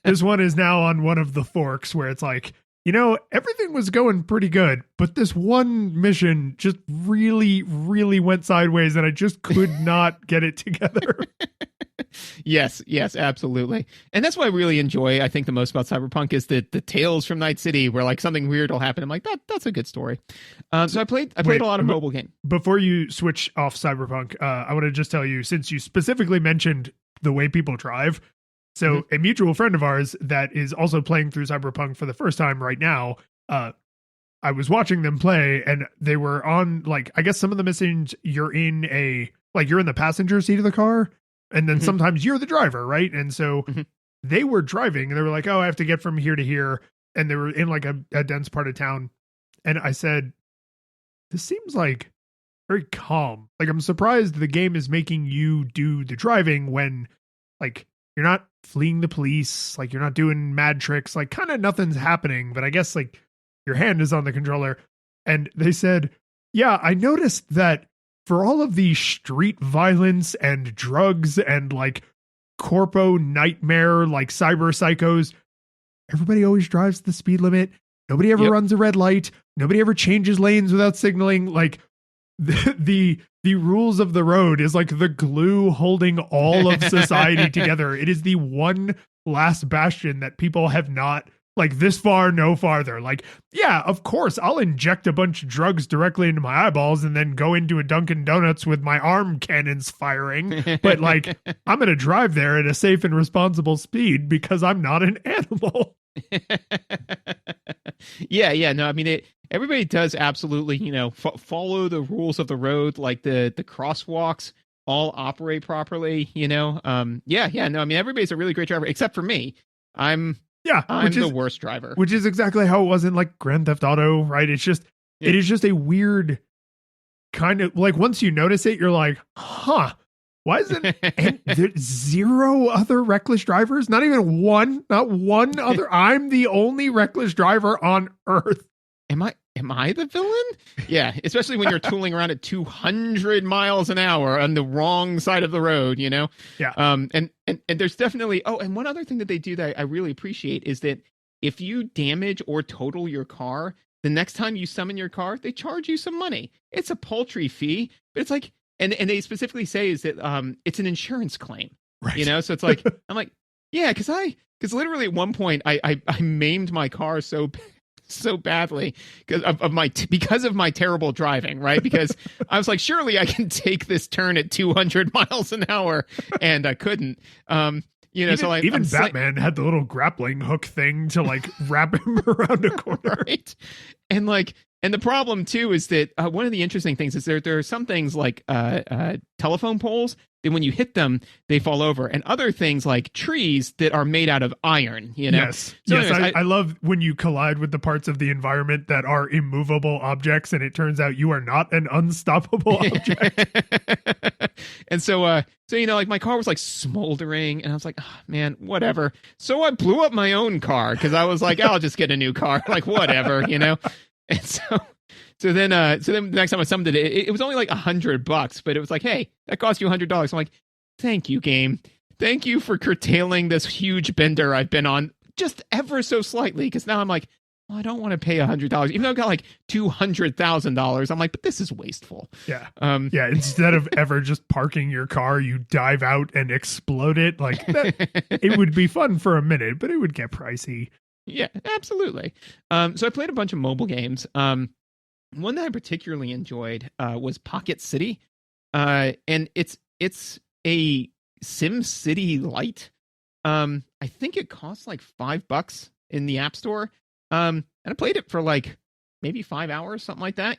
this one is now on one of the forks where it's like, you know, everything was going pretty good, but this one mission just really, really went sideways and I just could not get it together. Yes, absolutely. And that's what I really enjoy, I think, the most about Cyberpunk is the Tales from Night City where like something weird will happen. I'm like, that's a good story. So I played a lot of mobile game. Before you switch off Cyberpunk, I want to just tell you, since you specifically mentioned the way people drive, so a mutual friend of ours that is also playing through Cyberpunk for the first time right now, I was watching them play and they were on like, I guess some of the missions you're in you're in the passenger seat of the car and then sometimes you're the driver, right? And so they were driving and they were like, oh, I have to get from here to here. And they were in like a dense part of town. And I said, this seems like very calm. Like I'm surprised the game is making you do the driving when like you're not fleeing the police, like you're not doing mad tricks, like kind of nothing's happening, but I guess like your hand is on the controller. And they said, yeah, I noticed that for all of the street violence and drugs and like corpo nightmare, like cyber psychos, everybody always drives the speed limit. Nobody ever runs a red light. Nobody ever changes lanes without signaling. Like the rules of the road is like the glue holding all of society together. It is the one last bastion that people have not like this far, no farther. Like, yeah, of course, I'll inject a bunch of drugs directly into my eyeballs and then go into a Dunkin' Donuts with my arm cannons firing. But like, I'm going to drive there at a safe and responsible speed because I'm not an animal. Yeah. No, I mean, everybody does absolutely, you know, follow the rules of the road, like the crosswalks all operate properly, you know? No, I mean, everybody's a really great driver, except for me. I'm the worst driver. Which is exactly how it was in like Grand Theft Auto, right? It's just, it is just a weird kind of like, once you notice it, you're like, huh, why is it there's zero other reckless drivers? Not even one, not one other. I'm the only reckless driver on Earth. Am I the villain? Yeah, especially when you're tooling around at 200 miles an hour on the wrong side of the road, you know? Yeah. And there's definitely, and one other thing that they do that I really appreciate is that if you damage or total your car, the next time you summon your car, they charge you some money. It's a paltry fee, but it's like, and they specifically say is that it's an insurance claim, right? You know? So it's like, I'm like, yeah, because literally at one point I maimed my car so badly because of my terrible driving, right? Because I was like, surely I can take this turn at 200 miles an hour, and I couldn't. You know, even Batman had the little grappling hook thing to like wrap him around a corner, right? And like, and the problem too is that one of the interesting things is there are some things like telephone poles that when you hit them, they fall over, and other things like trees that are made out of iron, you know? Yes. So anyways, I love when you collide with the parts of the environment that are immovable objects, and it turns out you are not an unstoppable object. And so you know, like my car was like smoldering, and I was like, oh, man, whatever. So I blew up my own car because I was like, I'll just get a new car, like whatever, you know? And so then the next time I summoned it was only like $100, but it was like, hey, that cost you $100. I'm like, thank you, game. Thank you for curtailing this huge bender I've been on just ever so slightly. Because now I'm like, well, I don't want to pay $100, even though I got like $200,000. I'm like, but this is wasteful. Yeah. Um, Yeah. Instead of ever just parking your car, you dive out and explode it. Like that, it would be fun for a minute, but it would get pricey. Yeah, absolutely. So I played a bunch of mobile games. One that I particularly enjoyed was Pocket City, and it's a Sim City Lite. I think it costs like $5 in the App Store. And I played it for like maybe 5 hours, something like that.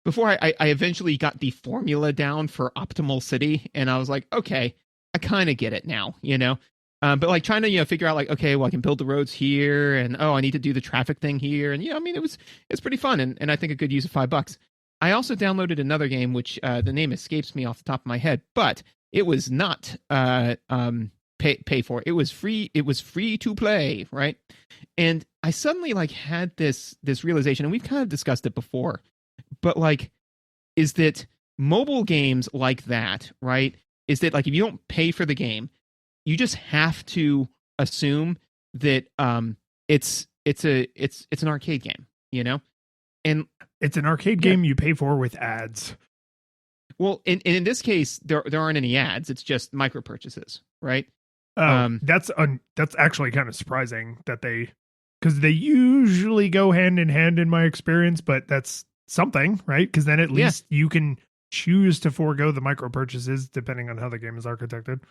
Before I eventually got the formula down for optimal city, and I was like, okay, I kind of get it now. But like trying to figure out like, okay, well, I can build the roads here, and I need to do the traffic thing here, and it's pretty fun, and I think a good use of $5. I also downloaded another game which the name escapes me off the top of my head, but it was not pay for. It was free. It was free to play, right? And I suddenly like had this realization, and we've kind of discussed it before, but like, is that mobile games like that, right? Is that like if you don't pay for the game, you just have to assume that it's an arcade game, and it's an arcade game you pay for with ads. Well, in this case, there aren't any ads. It's just micro purchases, right? That's actually kind of surprising that because they usually go hand in hand in my experience, but that's something, right? Because then at least you can choose to forego the micro purchases depending on how the game is architected.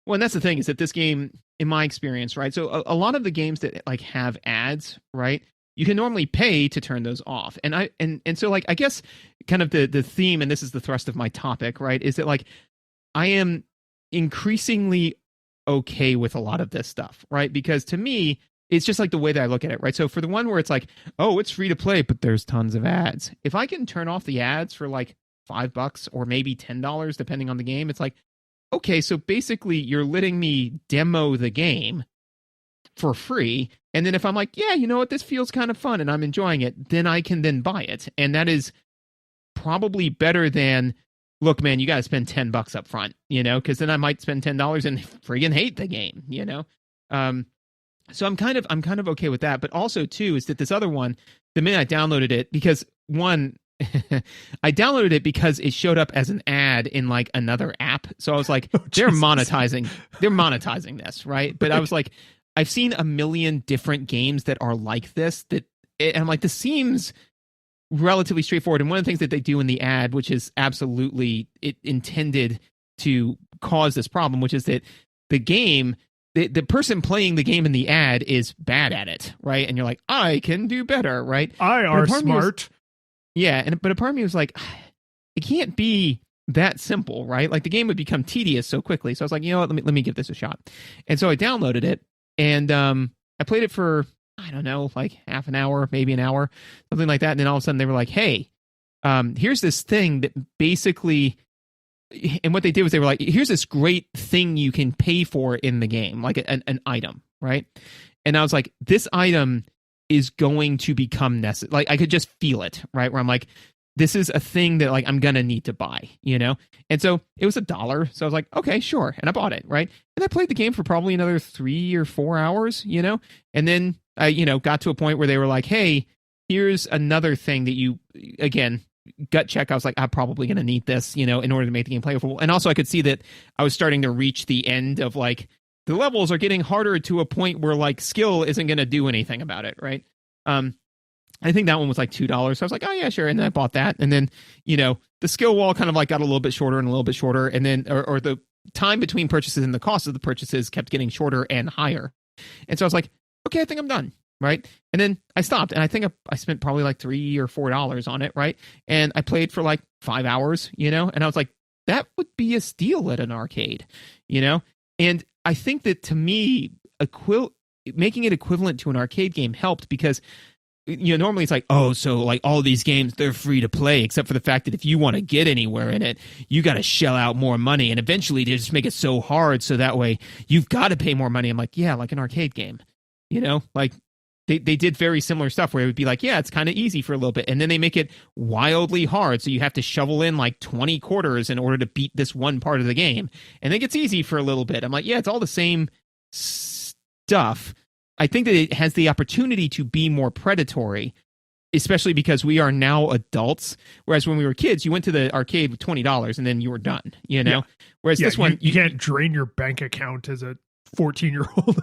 Well, and that's the thing, is that this game, in my experience, right? So a lot of the games that like have ads, right? You can normally pay to turn those off. And so like, I guess kind of the theme, and this is the thrust of my topic, right? Is that like, I am increasingly okay with a lot of this stuff, right? Because to me, it's just like the way that I look at it, right? So for the one where it's like, oh, it's free to play, but there's tons of ads. If I can turn off the ads for like $5 or maybe $10, depending on the game, it's like, okay, so basically you're letting me demo the game for free. And then if I'm like, yeah, you know what, this feels kind of fun and I'm enjoying it, then I can then buy it. And that is probably better than, look, man, you got to spend $10 up front, because then I might spend $10 and friggin' hate the game, So I'm kind of okay with that. But also too, is that this other one, the minute I downloaded it, because one, I downloaded it because it showed up as an ad in like another app. So I was like, they're monetizing this, right? But I was like, I've seen a million different games that are like this, and I'm like, this seems relatively straightforward. And one of the things that they do in the ad, which is absolutely intended to cause this problem, which is that the game, the person playing the game in the ad is bad at it, right? And you're like, I can do better, right? I are smart. But a part of me was like, it can't be that simple, right? Like the game would become tedious so quickly. So I was like, you know what, let me give this a shot. And so I downloaded it, and I played it for, I don't know, like half an hour, maybe an hour, something like that. And then all of a sudden they were like, hey, here's this thing that basically, and what they did was they were like, here's this great thing you can pay for in the game, like an item, right? And I was like, this item is going to become necessary. Like I could just feel it, right? Where I'm like, this is a thing that like I'm gonna need to buy, And so it was $1. So I was like, okay, sure. And I bought it, right? And I played the game for probably another 3 or 4 hours, And then I, got to a point where they were like, hey, here's another thing that you, again, gut check. I was like, I'm probably gonna need this, in order to make the game playable. And also I could see that I was starting to reach the end of like, the levels are getting harder to a point where like skill isn't going to do anything about it, right? I think that one was like $2. So I was like, oh yeah, sure. And then I bought that. And then, the skill wall kind of like got a little bit shorter and a little bit shorter. And then, or the time between purchases and the cost of the purchases kept getting shorter and higher. And so I was like, okay, I think I'm done. Right. And then I stopped, and I think I spent probably like $3 or $4 on it. Right. And I played for like 5 hours, and I was like, that would be a steal at an arcade, and I think that to me, making it equivalent to an arcade game helped because, normally it's like, oh, so like all these games, they're free to play, except for the fact that if you want to get anywhere in it, you got to shell out more money. And eventually they just make it so hard. So that way you've got to pay more money. I'm like, yeah, like an arcade game, like they did very similar stuff where it would be like, yeah, it's kind of easy for a little bit. And then they make it wildly hard. So you have to shovel in like 20 quarters in order to beat this one part of the game. And then it gets easy for a little bit. I'm like, yeah, it's all the same stuff, I think that it has the opportunity to be more predatory, especially because we are now adults. Whereas when we were kids, you went to the arcade with $20 and then you were done, you know? Yeah. Whereas this one, you can't drain your bank account as a 14-year-old.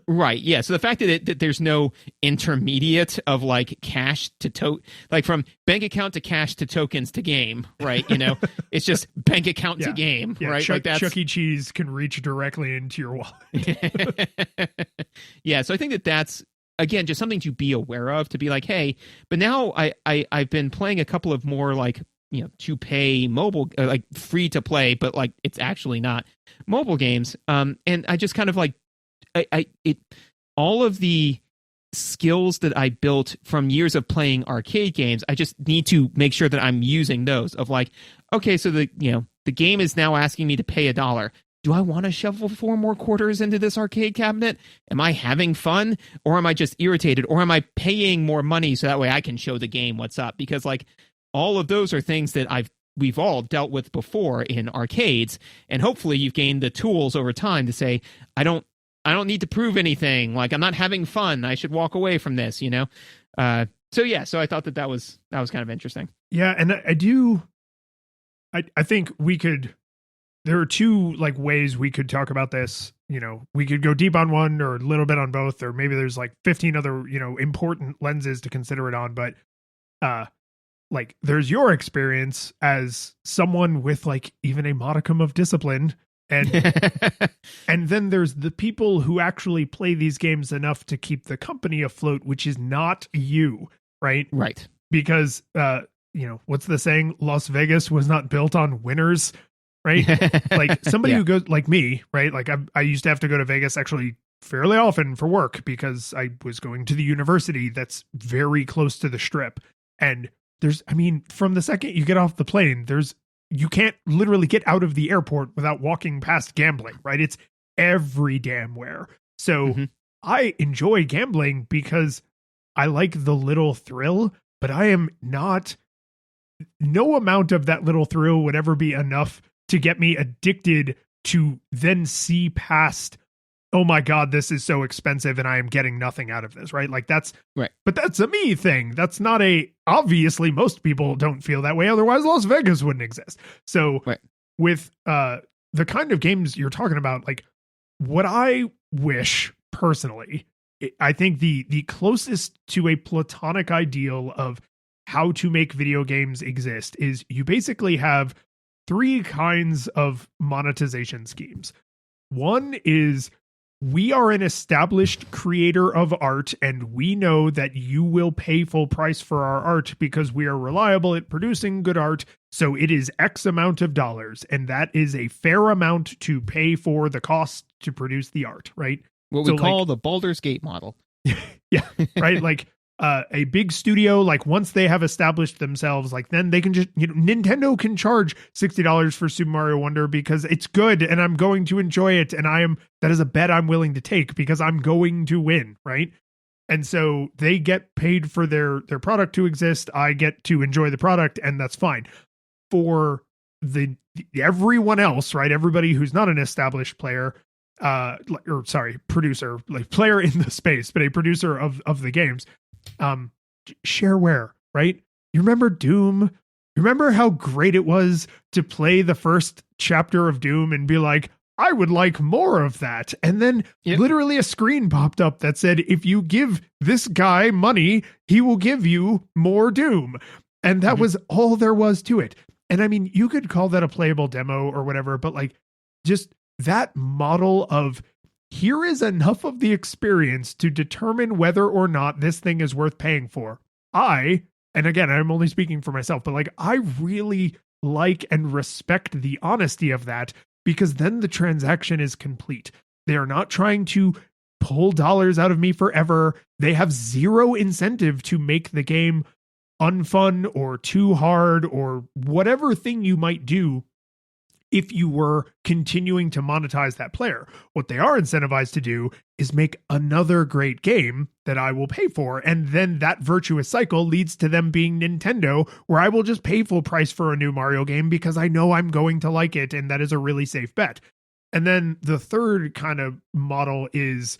Right. Yeah. So the fact that there's no intermediate of like cash to like from bank account to cash to tokens to game, right? You know, it's just bank account to game, right? Like that's... Chuck E. Cheese can reach directly into your wallet. Yeah. So I think that's, again, just something to be aware of, to be like, hey, but now I've been playing a couple of more like, you know, to pay mobile, like free to play, but like it's actually not mobile games. And I just kind of like, all of the skills that I built from years of playing arcade games, I just need to make sure that I'm using those of like, okay, so the game is now asking me to pay $1. Do I want to shovel 4 more quarters into this arcade cabinet? Am I having fun, or am I just irritated, or am I paying more money so that way I can show the game what's up? Because like all of those are things that we've all dealt with before in arcades, and hopefully you've gained the tools over time to say, I don't need to prove anything. Like, I'm not having fun. I should walk away from this, you know? So I thought that was kind of interesting. Yeah. And I think there are 2 like ways we could talk about this. You know, we could go deep on one or a little bit on both, or maybe there's like 15 other, you know, important lenses to consider it on. But, like there's your experience as someone with like even a modicum of discipline. And then there's the people who actually play these games enough to keep the company afloat, which is not you, right? Right. Because, you know, what's the saying? Las Vegas was not built on winners, right? Like somebody who goes like me, right? Like I used to have to go to Vegas actually fairly often for work because I was going to the university that's very close to the Strip. And from the second you get off the plane, you can't literally get out of the airport without walking past gambling, right? It's every damn where. So I enjoy gambling because I like the little thrill, but no amount of that little thrill would ever be enough to get me addicted to then see past, oh my God, this is so expensive and I am getting nothing out of this, right? Like that's right. But that's a me thing. That's not obviously most people don't feel that way. Otherwise Las Vegas wouldn't exist. So with the kind of games you're talking about, like what I wish personally, I think the closest to a platonic ideal of how to make video games exist is you basically have 3 kinds of monetization schemes. One is, we are an established creator of art, and we know that you will pay full price for our art because we are reliable at producing good art. So it is X amount of dollars, and that is a fair amount to pay for the cost to produce the art, right? What we call the Baldur's Gate model. Yeah, right? Like a big studio, like once they have established themselves, like then they can just, you know, Nintendo can charge $60 for Super Mario Wonder because it's good and I'm going to enjoy it. And that is a bet I'm willing to take because I'm going to win, right? And so they get paid for their product to exist. I get to enjoy the product, and that's fine. For everyone else, right? Everybody who's not an established player, producer, like player in the space, but a producer of the games, shareware, right? You remember Doom? You remember how great it was to play the first chapter of Doom and be like, I would like more of that. And then literally a screen popped up that said, if you give this guy money, he will give you more Doom. And that was all there was to it. And I mean, you could call that a playable demo or whatever, but like just that model of, here is enough of the experience to determine whether or not this thing is worth paying for. And again, I'm only speaking for myself, but like, I really like and respect the honesty of that, because then the transaction is complete. They are not trying to pull dollars out of me forever. They have zero incentive to make the game unfun or too hard or whatever thing you might do if you were continuing to monetize that player. What they are incentivized to do is make another great game that I will pay for. And then that virtuous cycle leads to them being Nintendo, where I will just pay full price for a new Mario game because I know I'm going to like it. And that is a really safe bet. And then the third kind of model is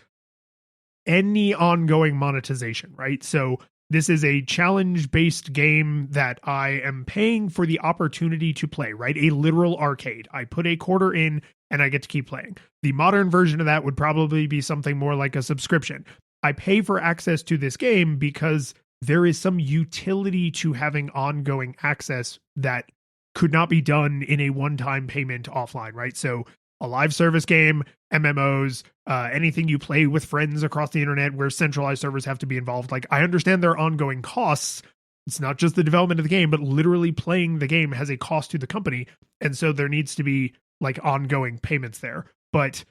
any ongoing monetization, right? So this is a challenge-based game that I am paying for the opportunity to play, right? A literal arcade. I put a quarter in and I get to keep playing. The modern version of that would probably be something more like a subscription. I pay for access to this game because there is some utility to having ongoing access that could not be done in a one-time payment offline, right? So a live service game, MMOs, anything you play with friends across the internet where centralized servers have to be involved. Like, I understand there are ongoing costs. It's not just the development of the game, but literally playing the game has a cost to the company. And so there needs to be like ongoing payments there. But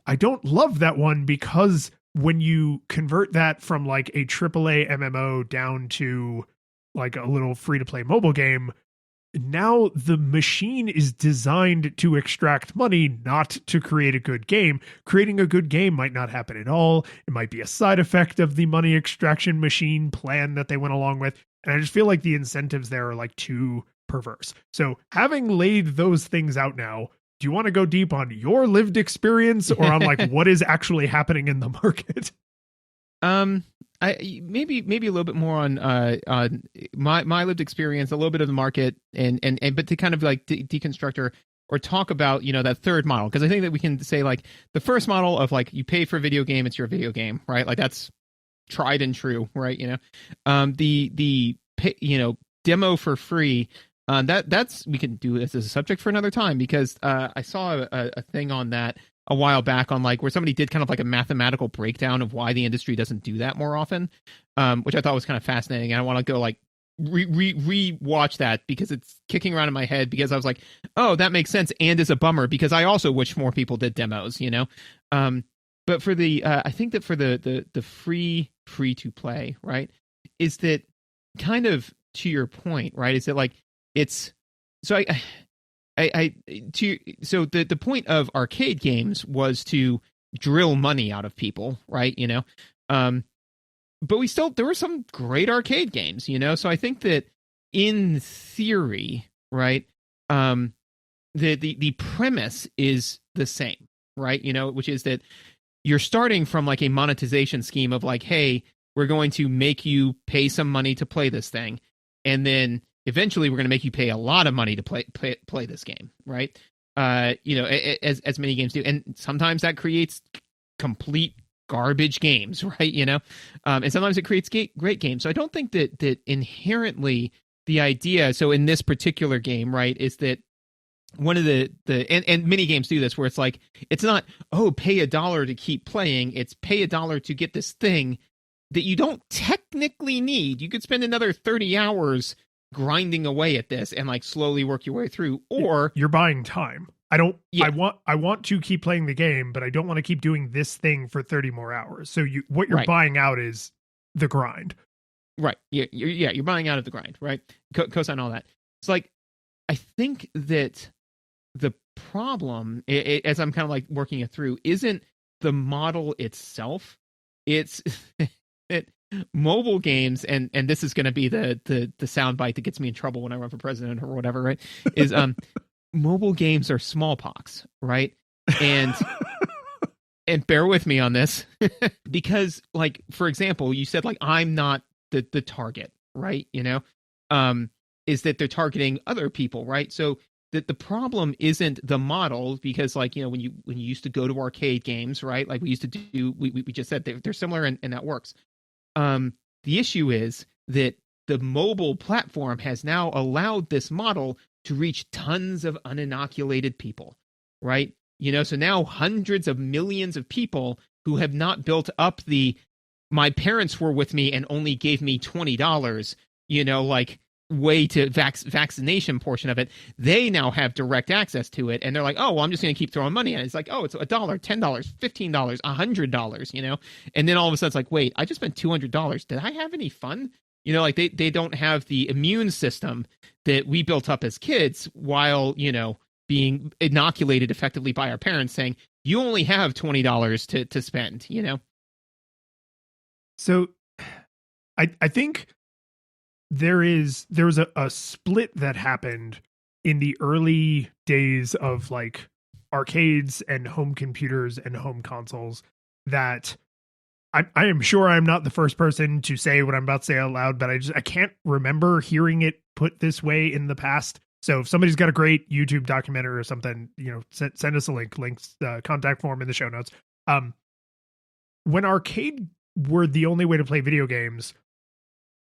I don't love that one, because when you convert that from like a AAA MMO down to like a little free-to-play mobile game, now the machine is designed to extract money, not to create a good game. Creating a good game might not happen at all. It might be a side effect of the money extraction machine plan that they went along with. And I just feel like the incentives there are like too perverse. So having laid those things out now, do you want to go deep on your lived experience or on like what is actually happening in the market? I maybe a little bit more on my lived experience, a little bit of the market, and but to kind of like deconstruct or talk about, you know, that third model, because I think that we can say like the first model of like you pay for a video game, it's your video game, right? Like that's tried and true, right? You know, the you know, demo for free. That's we can do this as a subject for another time, because I saw a thing on that a while back on like where somebody did kind of like a mathematical breakdown of why the industry doesn't do that more often, which I thought was kind of fascinating. And I want to go like re-watch that, because it's kicking around in my head, because I was like, oh, that makes sense, and is a bummer, because I also wish more people did demos, you know. But for the I think that for the free to play, right, is that kind of to your point, right, is that like it's so so the point of arcade games was to drill money out of people, right? You know, but there were some great arcade games, you know. So I think that in theory, right, the premise is the same, right? You know, which is that you're starting from like a monetization scheme of like, hey, we're going to make you pay some money to play this thing, and then eventually we're going to make you pay a lot of money to play this game, right? You know, as many games do. And sometimes that creates complete garbage games, right? You know, and sometimes it creates great games. So I don't think that inherently the idea, so in this particular game, right, is that one of the and many games do this, where it's like, it's not, oh, pay $1 to keep playing. It's pay $1 to get this thing that you don't technically need. You could spend another 30 hours grinding away at this and like slowly work your way through, or you're buying time. I want to keep playing the game, but I don't want to keep doing this thing for 30 more hours. So what you're buying out is the grind. Right. You're buying out of the grind, right? Cosign all that. It's like, I think that the problem, as I'm kind of like working it through, isn't the model itself. It's mobile games, and this is going to be the soundbite that gets me in trouble when I run for president or whatever, right? Is mobile games are smallpox, right? And and bear with me on this, because like, for example, you said like, I'm not the target, right? You know, is that they're targeting other people, right? So that the problem isn't the model, because like, you know, when you used to go to arcade games, right? Like we used to do, we just said they're similar, and that works. The issue is that the mobile platform has now allowed this model to reach tons of uninoculated people, right? You know, so now hundreds of millions of people who have not built up my parents were with me and only gave me $20, you know, like way to vaccination portion of it, they now have direct access to it, and they're like, oh, well, I'm just going to keep throwing money at it. It's like, oh, it's $1, $10, $15, $100, you know. And then all of a sudden it's like, wait, I just spent $200. Did I have any fun? You know, like they don't have the immune system that we built up as kids, while, you know, being inoculated effectively by our parents, saying you only have $20 to spend, you know. So I think there was a split that happened in the early days of like arcades and home computers and home consoles, that I am sure I'm not the first person to say what I'm about to say out loud, but I can't remember hearing it put this way in the past. So if somebody's got a great YouTube documentary or something, send us a links, contact form in the show notes. When arcade were the only way to play video games,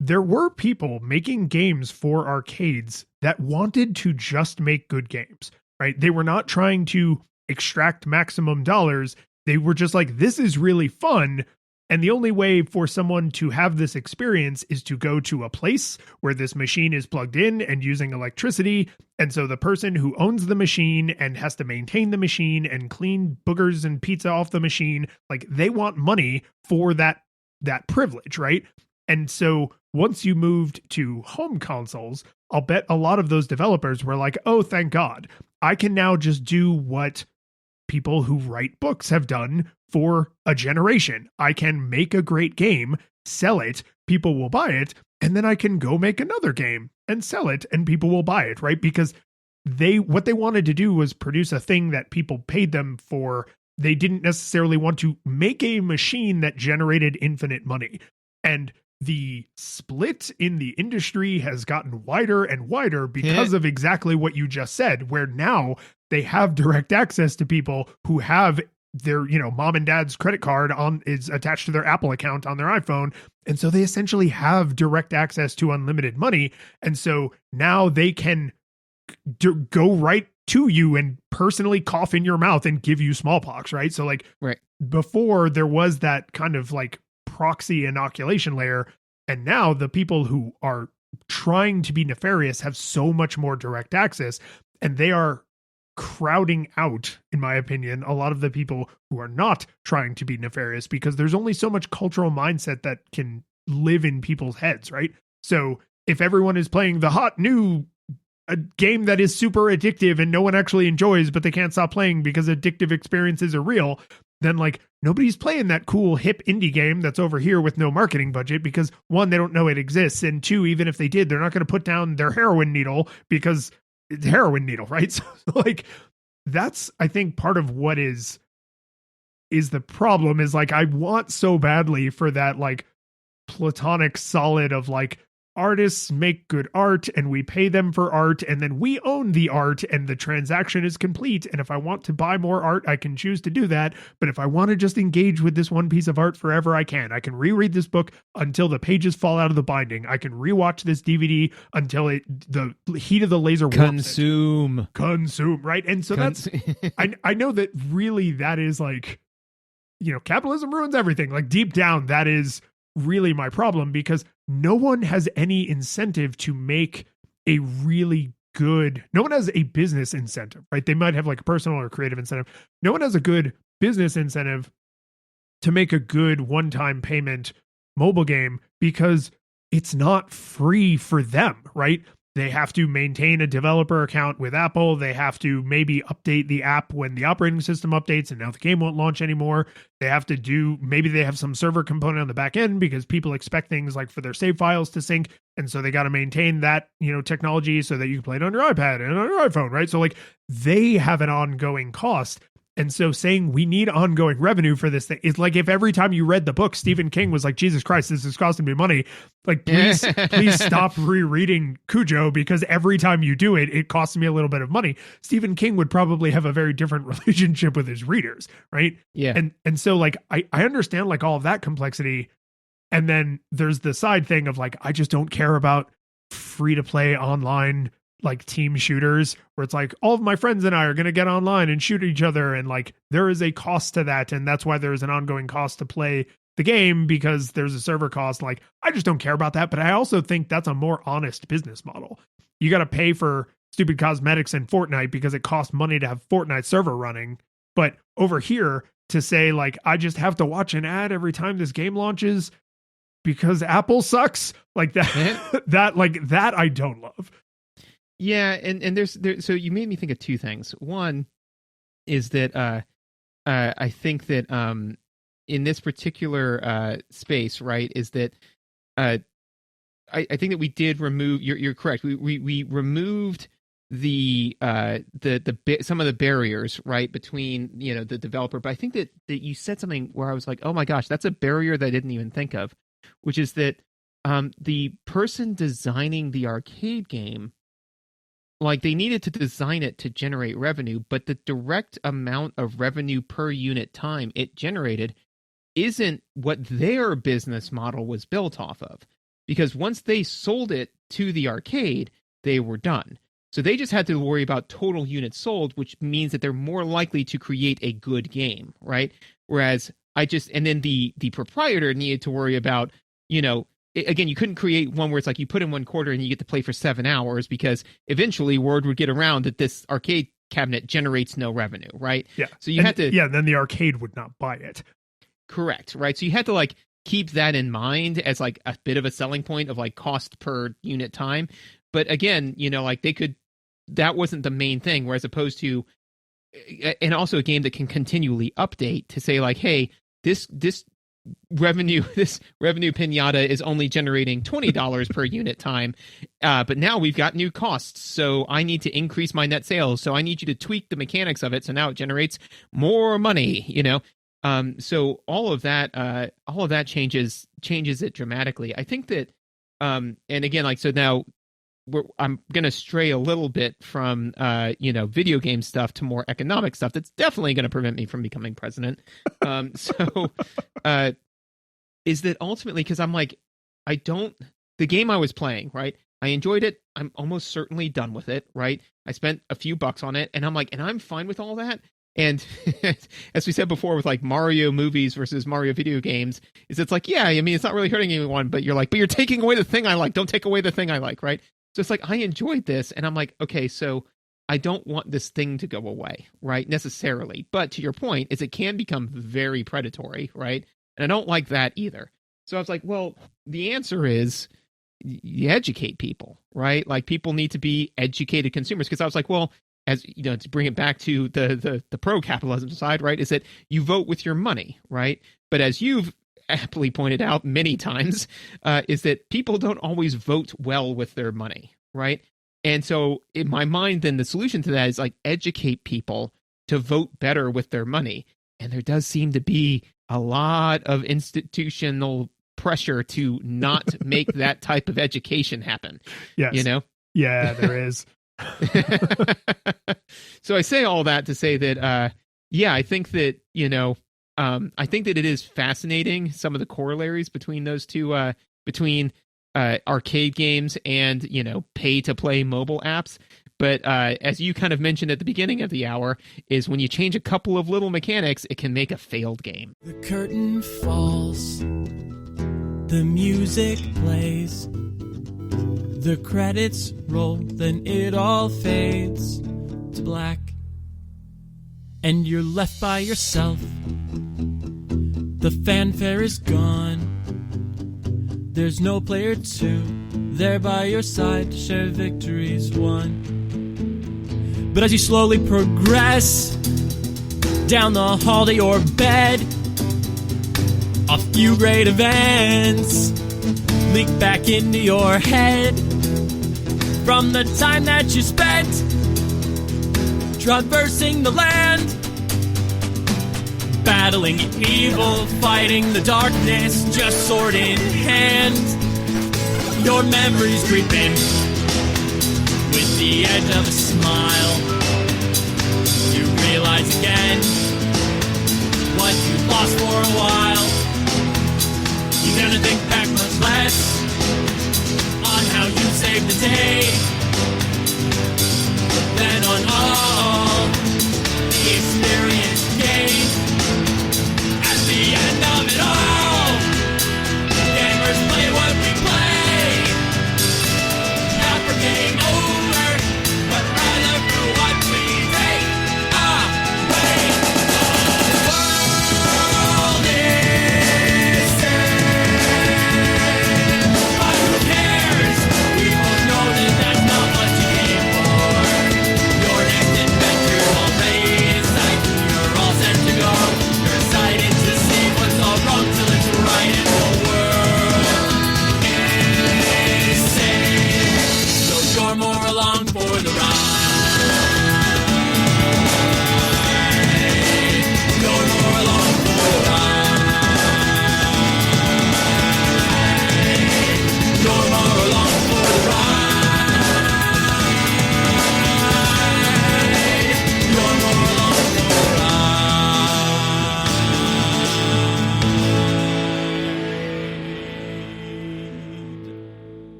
there were people making games for arcades that wanted to just make good games, right? They were not trying to extract maximum dollars. They were just like, this is really fun. And the only way for someone to have this experience is to go to a place where this machine is plugged in and using electricity. And so the person who owns the machine and has to maintain the machine and clean boogers and pizza off the machine, like they want money for that privilege, right? And so once you moved to home consoles, I'll bet a lot of those developers were like, oh, thank God, I can now just do what people who write books have done for a generation. I can make a great game, sell it, people will buy it, and then I can go make another game and sell it and people will buy it, right? Because what they wanted to do was produce a thing that people paid them for. They didn't necessarily want to make a machine that generated infinite money. And the split in the industry has gotten wider and wider because of exactly what you just said, where now they have direct access to people who have their, mom and dad's credit card is attached to their Apple account on their iPhone. And so they essentially have direct access to unlimited money. And so now they can go right to you and personally cough in your mouth and give you smallpox, right? So like before there was that kind of like proxy inoculation layer, and now the people who are trying to be nefarious have so much more direct access, and they are crowding out, in my opinion, a lot of the people who are not trying to be nefarious, because there's only so much cultural mindset that can live in people's heads, right? So if everyone is playing the hot new a game that is super addictive and no one actually enjoys, but they can't stop playing because addictive experiences are real, then like nobody's playing that cool hip indie game that's over here with no marketing budget, because one, they don't know it exists, and two, even if they did, they're not going to put down their heroin needle because it's heroin needle, right? So like that's, I think, part of what is the problem is like I want so badly for that like platonic solid of like artists make good art and we pay them for art and then we own the art and the transaction is complete. And if I want to buy more art, I can choose to do that. But if I want to just engage with this one piece of art forever, I can. I can reread this book until the pages fall out of the binding. I can rewatch this DVD until the heat of the laser consume, right? And so that's I know that really that is like, capitalism ruins everything. Like deep down, that is really my problem, because no one has any incentive to make a really good, no one has a business incentive, right? They might have like a personal or creative incentive. No one has a good business incentive to make a good one-time payment mobile game, because it's not free for them, right? They have to maintain a developer account with Apple. They have to maybe update the app when the operating system updates and now the game won't launch anymore. They have to maybe they have some server component on the back end because people expect things like for their save files to sync. And so they got to maintain that, technology so that you can play it on your iPad and on your iPhone, right? So like they have an ongoing cost. And so saying we need ongoing revenue for this thing is like if every time you read the book, Stephen King was like, Jesus Christ, this is costing me money. Like, please stop rereading Cujo, because every time you do it, it costs me a little bit of money. Stephen King would probably have a very different relationship with his readers, right? Yeah. And so like, I understand like all of that complexity. And then there's the side thing of like, I just don't care about free to play online like team shooters where it's like all of my friends and I are going to get online and shoot each other. And like, there is a cost to that. And that's why there's an ongoing cost to play the game, because there's a server cost. Like, I just don't care about that. But I also think that's a more honest business model. You got to pay for stupid cosmetics in Fortnite because it costs money to have Fortnite server running. But over here to say like, I just have to watch an ad every time this game launches because Apple sucks, like that, that I don't love. Yeah, and there's so you made me think of two things. One is that I think that in this particular space, right, is that I think that we did remove. You're correct. We removed some of the barriers, right, between the developer. But I think that you said something where I was like, oh my gosh, that's a barrier that I didn't even think of, which is that the person designing the arcade game, like, they needed to design it to generate revenue, but the direct amount of revenue per unit time it generated isn't what their business model was built off of. Because once they sold it to the arcade, they were done. So they just had to worry about total units sold, which means that they're more likely to create a good game, right? Whereas and then the proprietor needed to worry about, again, you couldn't create one where it's like you put in one quarter and you get to play for 7 hours, because eventually word would get around that this arcade cabinet generates no revenue, right? Yeah. So you had to. Yeah, then the arcade would not buy it. Correct, right? So you had to like keep that in mind as like a bit of a selling point of like cost per unit time. But again, like that wasn't the main thing, whereas opposed to, and also a game that can continually update to say like, hey, this revenue pinata is only generating $20 per unit time, but now we've got new costs, so I need to increase my net sales, so I need you to tweak the mechanics of it so now it generates more money, so all of that changes it dramatically. I think that and again, like, so now I'm going to stray a little bit from video game stuff to more economic stuff that's definitely going to prevent me from becoming president. Is that ultimately, because I'm like, the game I was playing, right? I enjoyed it. I'm almost certainly done with it, right? I spent a few bucks on it, and I'm like, and I'm fine with all that. And as we said before with like Mario movies versus Mario video games, it's like, yeah, I mean, it's not really hurting anyone, but you're taking away the thing I like. Don't take away the thing I like, right? So it's like, I enjoyed this, and I'm like, okay, so I don't want this thing to go away, right, necessarily. But to your point, is it can become very predatory, right? And I don't like that either. So I was like, well, the answer is you educate people, right? Like, people need to be educated consumers. Because I was like, well, as you know, to bring it back to the pro-capitalism side, right, is that you vote with your money, right? But as you've aptly pointed out many times, is that people don't always vote well with their money, right? And so in my mind, then the solution to that is like educate people to vote better with their money. And there does seem to be a lot of institutional pressure to not make that type of education happen. Yes. Yeah, there is. So I say all that to say that, I think that, I think that it is fascinating, some of the corollaries between those two, between arcade games and, pay-to-play mobile apps. But as you kind of mentioned at the beginning of the hour, is when you change a couple of little mechanics, it can make a failed game. The curtain falls, the music plays, the credits roll, then it all fades to black, and you're left by yourself. The fanfare is gone. There's no player two there by your side to share victories won. But as you slowly progress down the hall to your bed, a few great events leak back into your head from the time that you spent traversing the land, battling evil, fighting the darkness, just sword in hand. Your memories creeping with the edge of a smile. You realize again what you lost for a while. You're gonna think back much less on how you saved the day than on all the experience gained. At the end of it all, gamers play what we play, not for game over, but rather for what we take away. The world is sad, but who cares? We both know that that's not along for the ride.